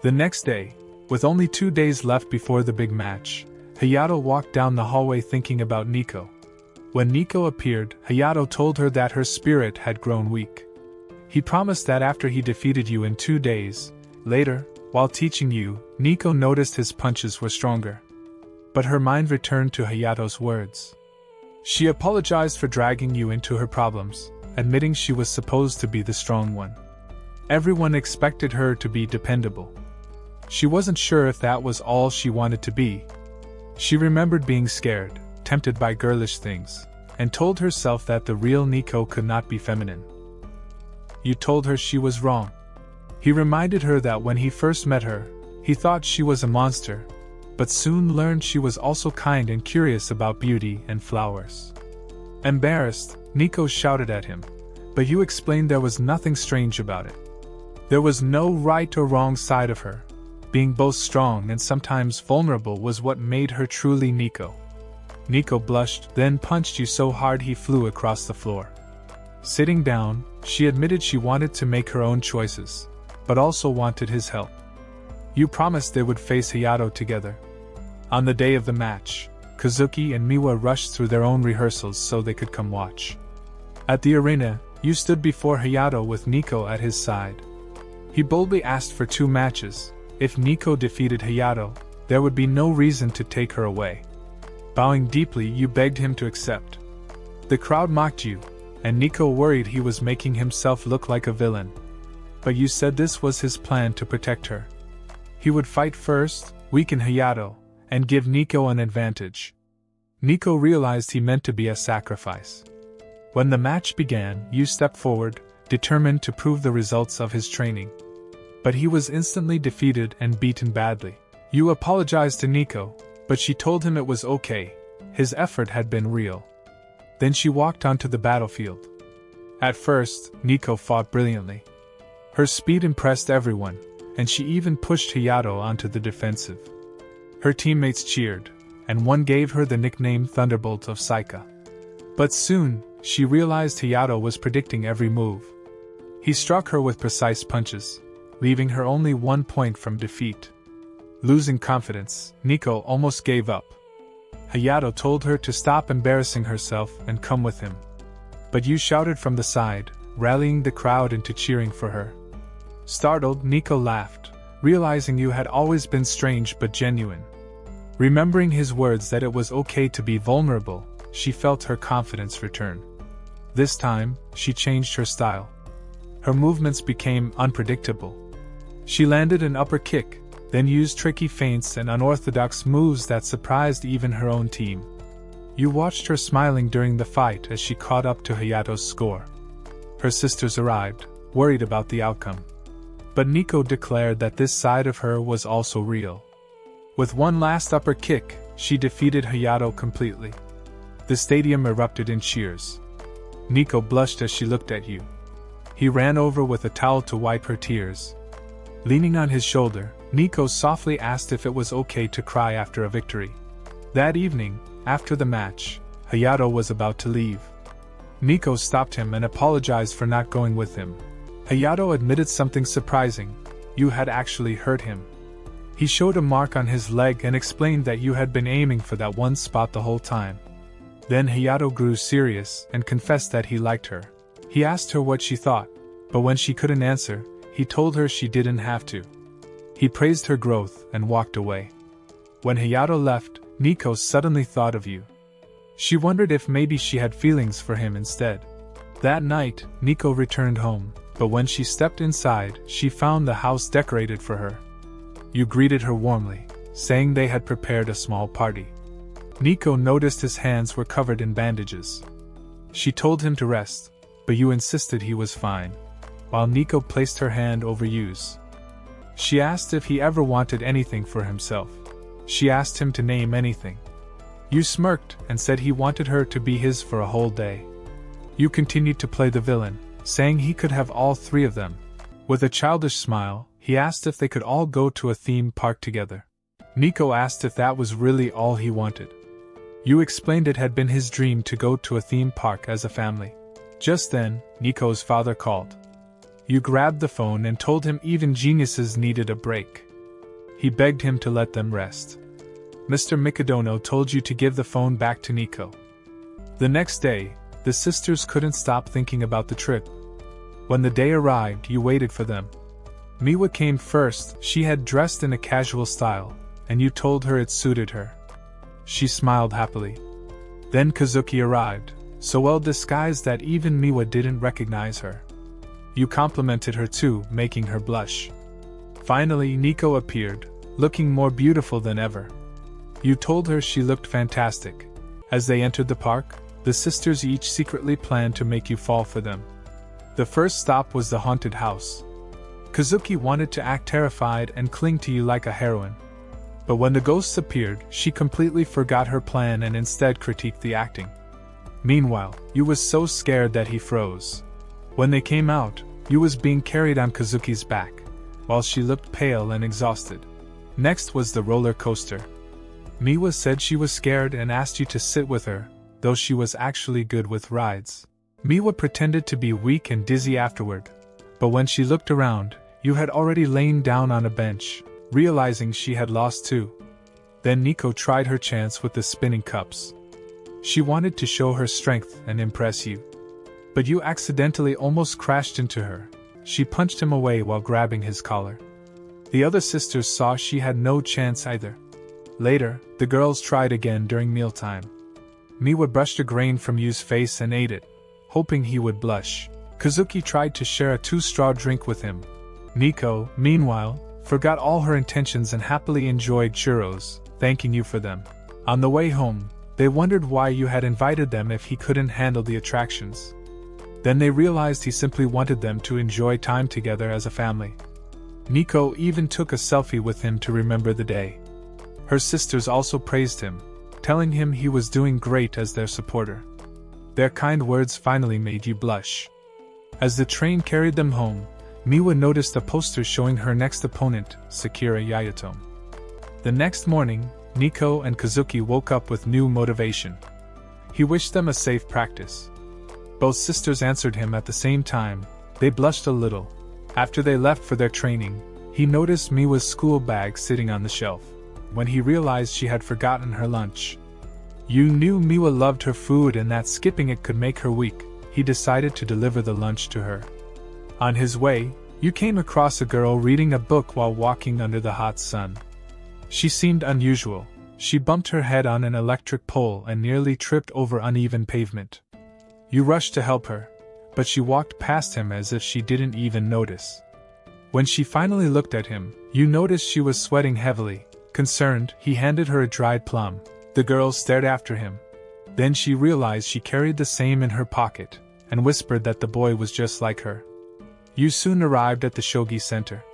The next day, with only 2 days left before the big match, Hayato walked down the hallway thinking about Nico. When Nico appeared, Hayato told her that her spirit had grown weak. He promised that after he defeated Yu in 2 days. Later, while teaching Yu, Nico noticed his punches were stronger. But her mind returned to Hayato's words. She apologized for dragging Yu into her problems, admitting she was supposed to be the strong one. Everyone expected her to be dependable. She wasn't sure if that was all she wanted to be. She remembered being scared, tempted by girlish things, and told herself that the real Nico could not be feminine. Yu told her she was wrong. He reminded her that when he first met her, he thought she was a monster, but soon learned she was also kind and curious about beauty and flowers. Embarrassed, Nico shouted at him, but Yu explained there was nothing strange about it. There was no right or wrong side of her. Being both strong and sometimes vulnerable was what made her truly Nico. Nico blushed, then punched Yu so hard he flew across the floor. Sitting down, she admitted she wanted to make her own choices, but also wanted his help. Yu promised they would face Hayato together. On the day of the match, Kazuki and Miwa rushed through their own rehearsals so they could come watch. At the arena, Yu stood before Hayato with Nico at his side. He boldly asked for 2 matches. If Nico defeated Hayato, there would be no reason to take her away. Bowing deeply, Yu begged him to accept. The crowd mocked Yu, and Nico worried he was making himself look like a villain. But Yu said this was his plan to protect her. He would fight first, weaken Hayato, and give Nico an advantage. Nico realized he meant to be a sacrifice. When the match began, Yu stepped forward, determined to prove the results of his training. But he was instantly defeated and beaten badly. Yu apologized to Nico, but she told him it was okay, his effort had been real. Then she walked onto the battlefield. At first, Nico fought brilliantly. Her speed impressed everyone, and she even pushed Hayato onto the defensive. Her teammates cheered, and one gave her the nickname Thunderbolt of Saika. But soon, she realized Hayato was predicting every move. He struck her with precise punches, leaving her only 1 point from defeat. Losing confidence, Nico almost gave up. Hayato told her to stop embarrassing herself and come with him. But you shouted from the side, rallying the crowd into cheering for her. Startled, Nico laughed, realizing you had always been strange but genuine. Remembering his words that it was okay to be vulnerable, she felt her confidence return. This time, she changed her style. Her movements became unpredictable. She landed an upper kick, then used tricky feints and unorthodox moves that surprised even her own team. You watched her smiling during the fight as she caught up to Hayato's score. Her sisters arrived, worried about the outcome. But Nico declared that this side of her was also real. With one last upper kick, she defeated Hayato completely. The stadium erupted in cheers. Nico blushed as she looked at you. He ran over with a towel to wipe her tears. Leaning on his shoulder, Nico softly asked if it was okay to cry after a victory. That evening, after the match, Hayato was about to leave. Nico stopped him and apologized for not going with him. Hayato admitted something surprising: you had actually hurt him. He showed a mark on his leg and explained that you had been aiming for that one spot the whole time. Then Hayato grew serious and confessed that he liked her. He asked her what she thought, but when she couldn't answer, he told her she didn't have to. He praised her growth and walked away. When Hayato left, Nico suddenly thought of you. She wondered if maybe she had feelings for him instead. That night, Nico returned home, but when she stepped inside, she found the house decorated for her. You greeted her warmly, saying they had prepared a small party. Nico noticed his hands were covered in bandages. She told him to rest, but you insisted he was fine, while Nico placed her hand over Yu's. She asked if he ever wanted anything for himself. She asked him to name anything. You smirked and said he wanted her to be his for a whole day. You continued to play the villain, saying he could have all three of them. With a childish smile, he asked if they could all go to a theme park together. Nico asked if that was really all he wanted. You explained it had been his dream to go to a theme park as a family. Just then, Nico's father called. You grabbed the phone and told him even geniuses needed a break. He begged him to let them rest. Mr. Mikadono told you to give the phone back to Nico. The next day, the sisters couldn't stop thinking about the trip. When the day arrived, you waited for them. Miwa came first. She had dressed in a casual style, and you told her it suited her. She smiled happily. Then Kazuki arrived, so well disguised that even Miwa didn't recognize her. You complimented her too, making her blush. Finally, Nico appeared, looking more beautiful than ever. You told her she looked fantastic. As they entered the park, the sisters each secretly planned to make you fall for them. The first stop was the haunted house. Kazuki wanted to act terrified and cling to you like a heroine. But when the ghosts appeared, she completely forgot her plan and instead critiqued the acting. Meanwhile, you was so scared that he froze. When they came out, you was being carried on Kazuki's back, while she looked pale and exhausted. Next was the roller coaster. Miwa said she was scared and asked you to sit with her, though she was actually good with rides. Miwa pretended to be weak and dizzy afterward, but when she looked around, you had already lain down on a bench, realizing she had lost too. Then Nico tried her chance with the spinning cups. She wanted to show her strength and impress you. But you accidentally almost crashed into her. She punched him away while grabbing his collar. The other sisters saw she had no chance either. Later, the girls tried again during mealtime. Miwa brushed a grain from Yu's face and ate it, hoping he would blush. Kazuki tried to share a 2-straw drink with him. Nico, meanwhile, forgot all her intentions and happily enjoyed churros, thanking you for them. On the way home, they wondered why you had invited them if he couldn't handle the attractions. Then they realized he simply wanted them to enjoy time together as a family. Nico even took a selfie with him to remember the day. Her sisters also praised him, telling him he was doing great as their supporter. Their kind words finally made you blush. As the train carried them home, Miwa noticed a poster showing her next opponent, Sakura Yayatome. The next morning, Nico and Kazuki woke up with new motivation. He wished them a safe practice. Both sisters answered him at the same time. They blushed a little. After they left for their training, he noticed Miwa's school bag sitting on the shelf. When he realized she had forgotten her lunch. You knew Miwa loved her food and that skipping it could make her weak. He decided to deliver the lunch to her. On his way, you came across a girl reading a book while walking under the hot sun. She seemed unusual. She bumped her head on an electric pole and nearly tripped over uneven pavement. You rushed to help her, but she walked past him as if she didn't even notice. When she finally looked at him, you noticed she was sweating heavily. Concerned, he handed her a dried plum. The girl stared after him. Then she realized she carried the same in her pocket, and whispered that the boy was just like her. You soon arrived at the shogi center.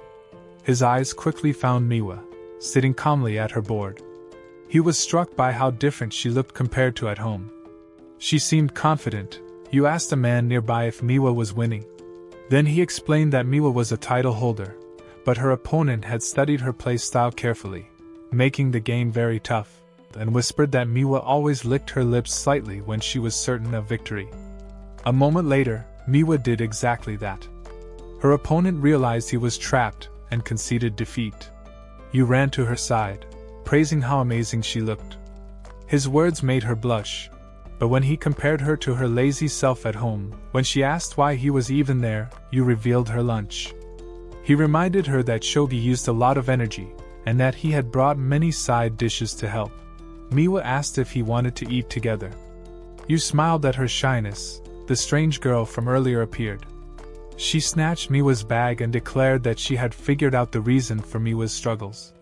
His eyes quickly found Miwa, sitting calmly at her board. He was struck by how different she looked compared to at home. She seemed confident. You asked a man nearby if Miwa was winning. Then he explained that Miwa was a title holder, but her opponent had studied her play style carefully, making the game very tough, and whispered that Miwa always licked her lips slightly when she was certain of victory. A moment later, Miwa did exactly that. Her opponent realized he was trapped and conceded defeat. You ran to her side, praising how amazing she looked. His words made her blush, but when he compared her to her lazy self at home, when she asked why he was even there, you revealed her lunch. He reminded her that shogi used a lot of energy, and that he had brought many side dishes to help. Miwa asked if he wanted to eat together. You smiled at her shyness. The strange girl from earlier appeared. She snatched Miwa's bag and declared that she had figured out the reason for Miwa's struggles.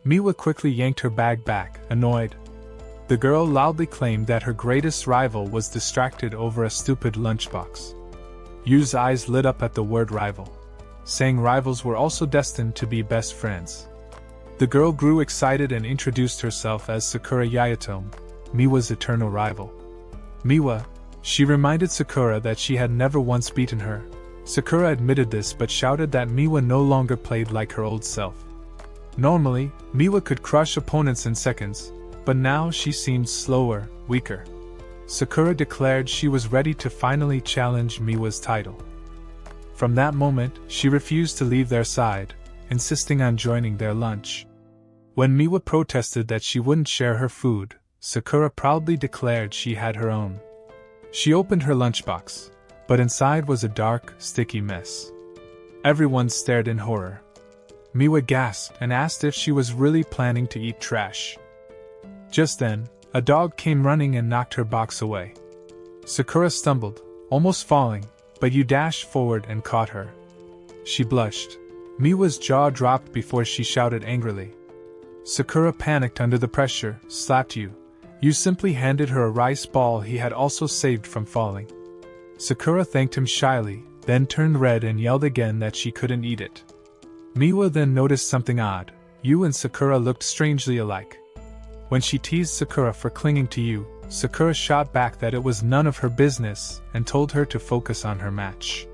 Miwa quickly yanked her bag back, annoyed. The girl loudly claimed that her greatest rival was distracted over a stupid lunchbox. Yu's eyes lit up at the word rival, saying rivals were also destined to be best friends. The girl grew excited and introduced herself as Sakura Yayatome, Miwa's eternal rival. Miwa, she reminded Sakura that she had never once beaten her. Sakura admitted this but shouted that Miwa no longer played like her old self. Normally, Miwa could crush opponents in seconds, but now she seemed slower, weaker. Sakura declared she was ready to finally challenge Miwa's title. From that moment, she refused to leave their side, insisting on joining their lunch. When Miwa protested that she wouldn't share her food, Sakura proudly declared she had her own. She opened her lunchbox, but inside was a dark, sticky mess. Everyone stared in horror. Miwa gasped and asked if she was really planning to eat trash. Just then, a dog came running and knocked her box away. Sakura stumbled, almost falling, but you dashed forward and caught her. She blushed. Miwa's jaw dropped before she shouted angrily. Sakura panicked under the pressure, slapped you. You simply handed her a rice ball he had also saved from falling. Sakura thanked him shyly, then turned red and yelled again that she couldn't eat it. Miwa then noticed something odd. You and Sakura looked strangely alike. When she teased Sakura for clinging to you, Sakura shot back that it was none of her business and told her to focus on her match.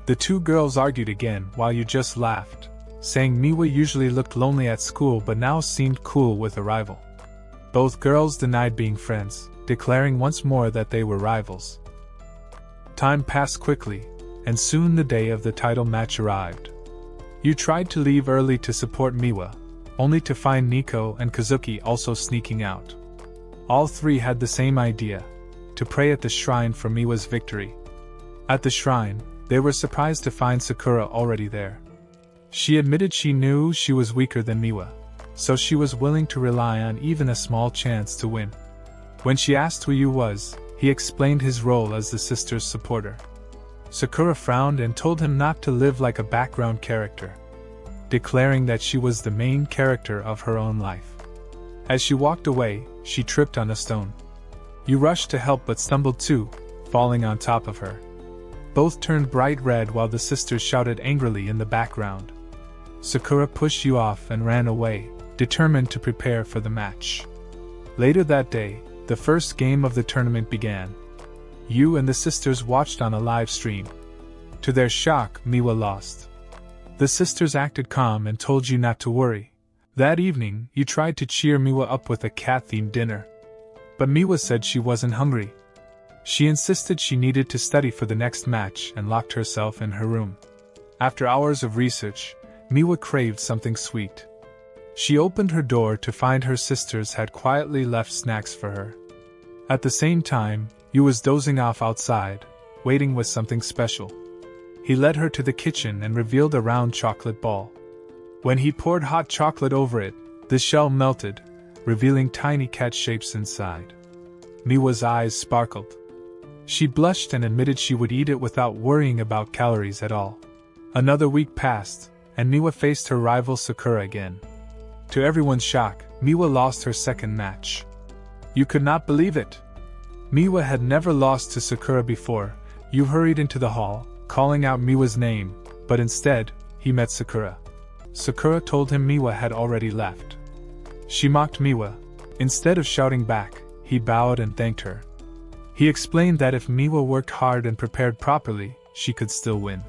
The two girls argued again while you just laughed, saying Miwa usually looked lonely at school but now seemed cool with a rival. Both girls denied being friends, declaring once more that they were rivals. Time passed quickly, and soon the day of the title match arrived. You tried to leave early to support Miwa, only to find Nico and Kazuki also sneaking out. All three had the same idea, to pray at the shrine for Miwa's victory. At the shrine, they were surprised to find Sakura already there. She admitted she knew she was weaker than Miwa, so she was willing to rely on even a small chance to win. When she asked who Yu was, he explained his role as the sisters' supporter. Sakura frowned and told him not to live like a background character, declaring that she was the main character of her own life. As she walked away, she tripped on a stone. You rushed to help but stumbled too, falling on top of her. Both turned bright red while the sisters shouted angrily in the background. Sakura pushed you off and ran away, determined to prepare for the match. Later that day, the first game of the tournament began. You and the sisters watched on a live stream. To their shock, Miwa lost. The sisters acted calm and told you not to worry. That evening, you tried to cheer Miwa up with a cat-themed dinner. But Miwa said she wasn't hungry. She insisted she needed to study for the next match and locked herself in her room. After hours of research, Miwa craved something sweet. She opened her door to find her sisters had quietly left snacks for her. At the same time, Yu was dozing off outside, waiting with something special. He led her to the kitchen and revealed a round chocolate ball. When he poured hot chocolate over it, the shell melted, revealing tiny cat shapes inside. Miwa's eyes sparkled. She blushed and admitted she would eat it without worrying about calories at all. Another week passed, and Miwa faced her rival Sakura again. To everyone's shock, Miwa lost her second match. You could not believe it. Miwa had never lost to Sakura before. Yu hurried into the hall, calling out Miwa's name, but instead, he met Sakura. Sakura told him Miwa had already left. She mocked Miwa. Instead of shouting back, he bowed and thanked her. He explained that if Miwa worked hard and prepared properly, she could still win.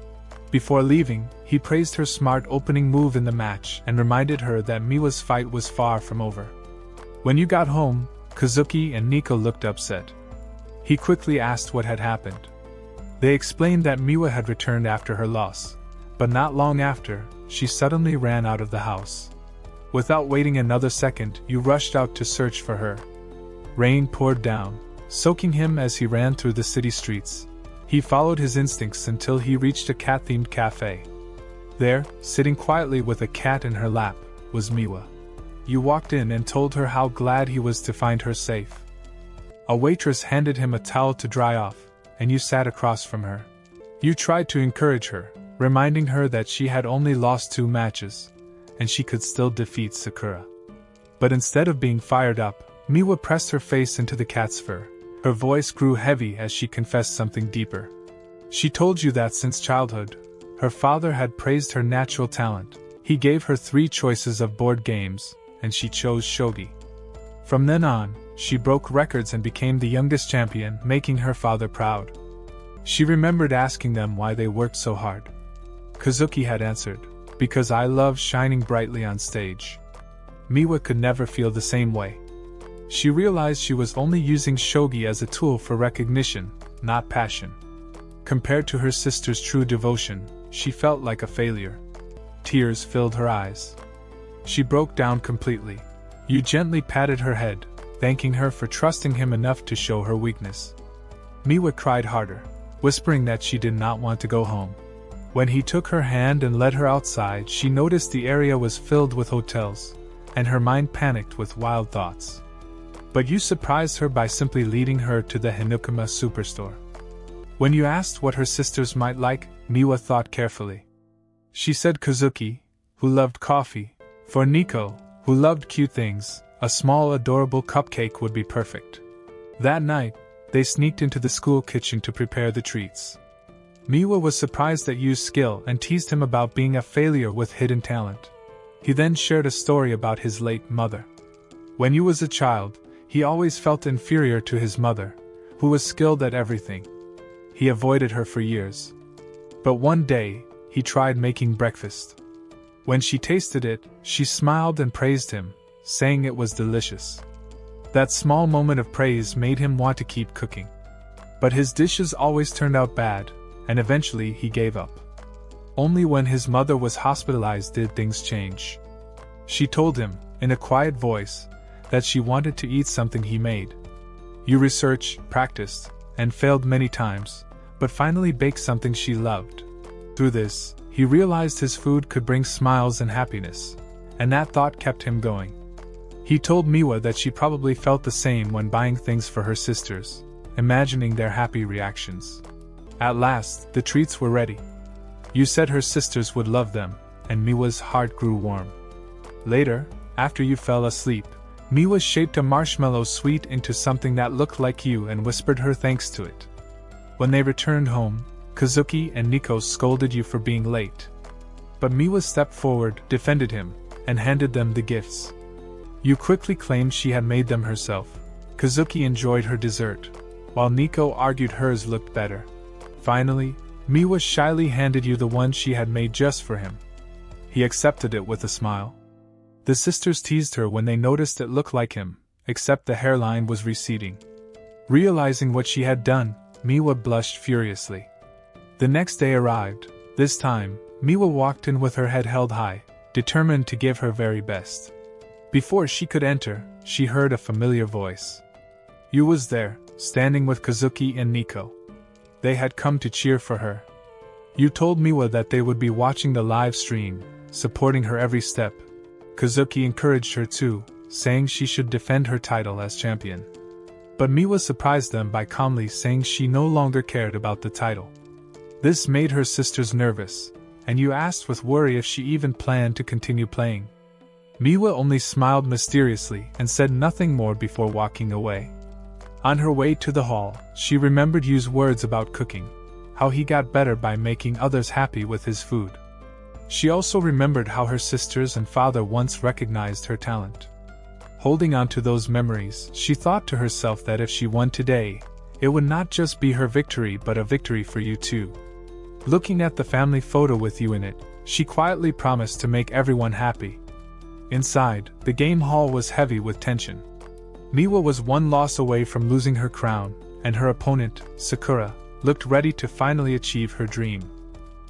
Before leaving, he praised her smart opening move in the match and reminded her that Miwa's fight was far from over. When you got home, Kazuki and Nico looked upset. He quickly asked what had happened. They explained that Miwa had returned after her loss, but not long after, she suddenly ran out of the house. Without waiting another second, you rushed out to search for her. Rain poured down, soaking him as he ran through the city streets. He followed his instincts until he reached a cat-themed cafe. There, sitting quietly with a cat in her lap, was Miwa. You walked in and told her how glad he was to find her safe. A waitress handed him a towel to dry off, and you sat across from her. You tried to encourage her, reminding her that she had only lost 2 matches, and she could still defeat Sakura. But instead of being fired up, Miwa pressed her face into the cat's fur. Her voice grew heavy as she confessed something deeper. She told you that since childhood, her father had praised her natural talent. He gave her 3 choices of board games, and she chose shogi. From then on, she broke records and became the youngest champion, making her father proud. She remembered asking them why they worked so hard. Kazuki had answered, "Because I love shining brightly on stage." Miwa could never feel the same way. She realized she was only using shogi as a tool for recognition, not passion. Compared to her sister's true devotion, she felt like a failure. Tears filled her eyes. She broke down completely. You gently patted her head, thanking her for trusting him enough to show her weakness. Miwa cried harder, whispering that she did not want to go home. When he took her hand and led her outside, she noticed the area was filled with hotels, and her mind panicked with wild thoughts. But you surprised her by simply leading her to the Hinokuma superstore. When you asked what her sisters might like, Miwa thought carefully. She said Kazuki, who loved coffee. For Nico, who loved cute things, a small adorable cupcake would be perfect. That night, they sneaked into the school kitchen to prepare the treats. Miwa was surprised at Yu's skill and teased him about being a failure with hidden talent. He then shared a story about his late mother. When Yu was a child, he always felt inferior to his mother, who was skilled at everything. He avoided her for years. But one day, he tried making breakfast. When she tasted it, she smiled and praised him, saying it was delicious. That small moment of praise made him want to keep cooking. But his dishes always turned out bad, and eventually he gave up. Only when his mother was hospitalized did things change. She told him, in a quiet voice, that she wanted to eat something he made. Yu researched, practiced, and failed many times, but finally baked something she loved. Through this, he realized his food could bring smiles and happiness, and that thought kept him going. He told Miwa that she probably felt the same when buying things for her sisters, imagining their happy reactions. At last, the treats were ready. Yu said her sisters would love them, and Miwa's heart grew warm. Later, after Yu fell asleep, Miwa shaped a marshmallow sweet into something that looked like Yu and whispered her thanks to it. When they returned home, Kazuki and Nico scolded Yu for being late. But Miwa stepped forward, defended him, and handed them the gifts. Yu quickly claimed she had made them herself. Kazuki enjoyed her dessert, while Nico argued hers looked better. Finally, Miwa shyly handed Yu the one she had made just for him. He accepted it with a smile. The sisters teased her when they noticed it looked like him, except the hairline was receding. Realizing what she had done, Miwa blushed furiously. The next day arrived. This time, Miwa walked in with her head held high, determined to give her very best. Before she could enter, she heard a familiar voice. Yu was there, standing with Kazuki and Nico. They had come to cheer for her. Yu told Miwa that they would be watching the live stream, supporting her every step. Kazuki encouraged her too, saying she should defend her title as champion. But Miwa surprised them by calmly saying she no longer cared about the title. This made her sisters nervous, and Yu asked with worry if she even planned to continue playing. Miwa only smiled mysteriously and said nothing more before walking away. On her way to the hall, she remembered Yu's words about cooking, how he got better by making others happy with his food. She also remembered how her sisters and father once recognized her talent. Holding on to those memories, she thought to herself that if she won today, it would not just be her victory but a victory for Yu too. Looking at the family photo with Yu in it, she quietly promised to make everyone happy. Inside, the game hall was heavy with tension. Miwa was one loss away from losing her crown, and her opponent, Sakura, looked ready to finally achieve her dream.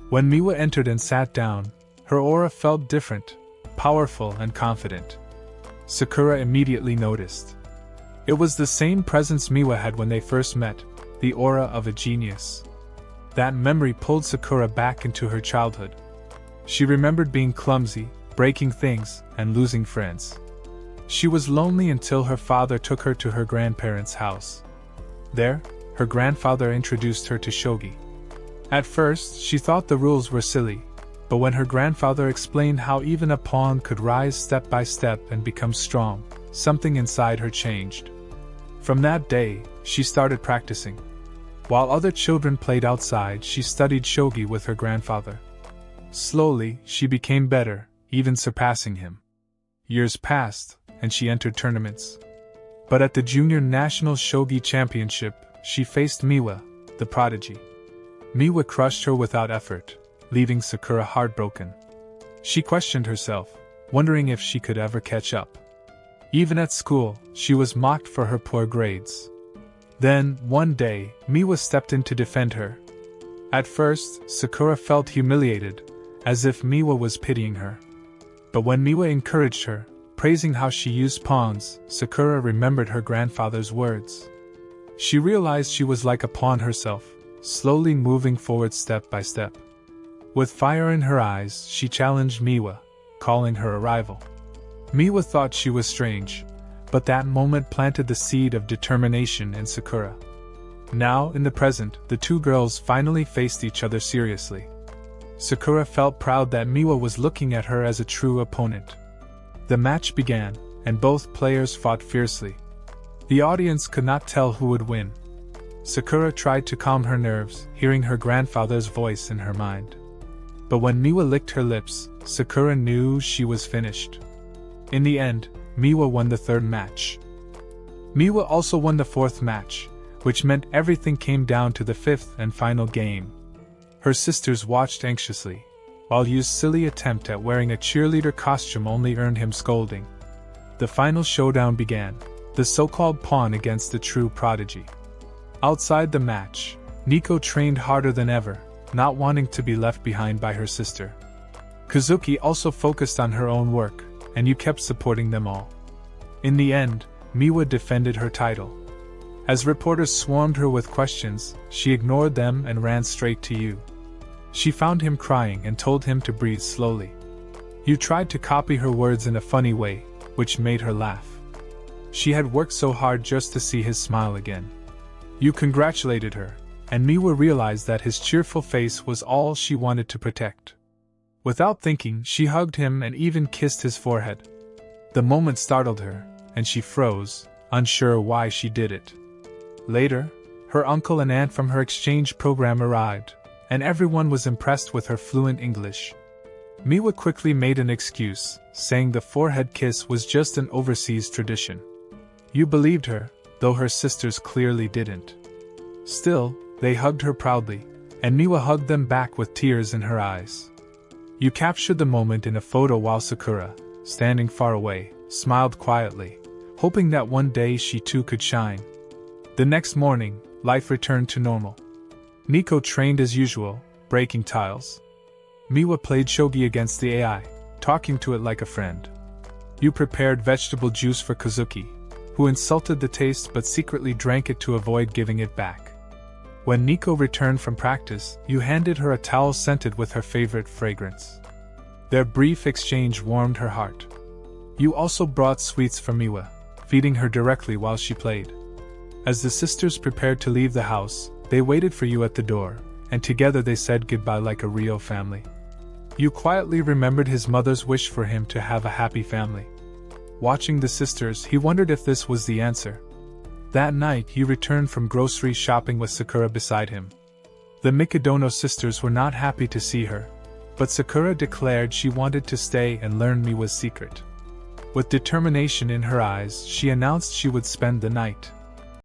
When Miwa entered and sat down, her aura felt different, powerful and confident. Sakura immediately noticed. It was the same presence Miwa had when they first met, the aura of a genius. That memory pulled Sakura back into her childhood. She remembered being clumsy, breaking things, and losing friends. She was lonely until her father took her to her grandparents' house. There, her grandfather introduced her to shogi. At first, she thought the rules were silly, but when her grandfather explained how even a pawn could rise step by step and become strong, something inside her changed. From that day, she started practicing. While other children played outside, she studied shogi with her grandfather. Slowly, she became better, even surpassing him. Years passed, and she entered tournaments. But at the Junior National Shogi Championship, she faced Miwa, the prodigy. Miwa crushed her without effort, leaving Sakura heartbroken. She questioned herself, wondering if she could ever catch up. Even at school, she was mocked for her poor grades. Then, one day, Miwa stepped in to defend her. At first, Sakura felt humiliated, as if Miwa was pitying her. But when Miwa encouraged her, praising how she used pawns, Sakura remembered her grandfather's words. She realized she was like a pawn herself, slowly moving forward step by step. With fire in her eyes, she challenged Miwa, calling her a rival. Miwa thought she was strange, but that moment planted the seed of determination in Sakura. Now, in the present, the two girls finally faced each other seriously. Sakura felt proud that Miwa was looking at her as a true opponent. The match began, and both players fought fiercely. The audience could not tell who would win. Sakura tried to calm her nerves, hearing her grandfather's voice in her mind. But when Miwa licked her lips, Sakura knew she was finished. In the end, Miwa won the third match. Miwa also won the fourth match, which meant everything came down to the fifth and final game. Her sisters watched anxiously, while Yu's silly attempt at wearing a cheerleader costume only earned him scolding. The final showdown began, the so-called pawn against the true prodigy. Outside the match, Nico trained harder than ever, not wanting to be left behind by her sister. Kazuki also focused on her own work, and Yu kept supporting them all. In the end, Miwa defended her title. As reporters swarmed her with questions, she ignored them and ran straight to Yu. She found him crying and told him to breathe slowly. Yu tried to copy her words in a funny way, which made her laugh. She had worked so hard just to see his smile again. Yu congratulated her, and Miwa realized that his cheerful face was all she wanted to protect. Without thinking, she hugged him and even kissed his forehead. The moment startled her, and she froze, unsure why she did it. Later, her uncle and aunt from her exchange program arrived, and everyone was impressed with her fluent English. Miwa quickly made an excuse, saying the forehead kiss was just an overseas tradition. Yu believed her, though her sisters clearly didn't. Still, they hugged her proudly, and Miwa hugged them back with tears in her eyes. Yu captured the moment in a photo while Sakura, standing far away, smiled quietly, hoping that one day she too could shine. The next morning, life returned to normal. Nico trained as usual, breaking tiles. Miwa played shogi against the AI, talking to it like a friend. You prepared vegetable juice for Kazuki, who insulted the taste but secretly drank it to avoid giving it back. When Nico returned from practice, you handed her a towel scented with her favorite fragrance. Their brief exchange warmed her heart. You also brought sweets for Miwa, feeding her directly while she played. As the sisters prepared to leave the house, they waited for you at the door, and together they said goodbye like a real family. You quietly remembered his mother's wish for him to have a happy family. Watching the sisters, he wondered if this was the answer. That night, he returned from grocery shopping with Sakura beside him. The Mikadono sisters were not happy to see her, but Sakura declared she wanted to stay and learn Miwa's secret. With determination in her eyes, she announced she would spend the night.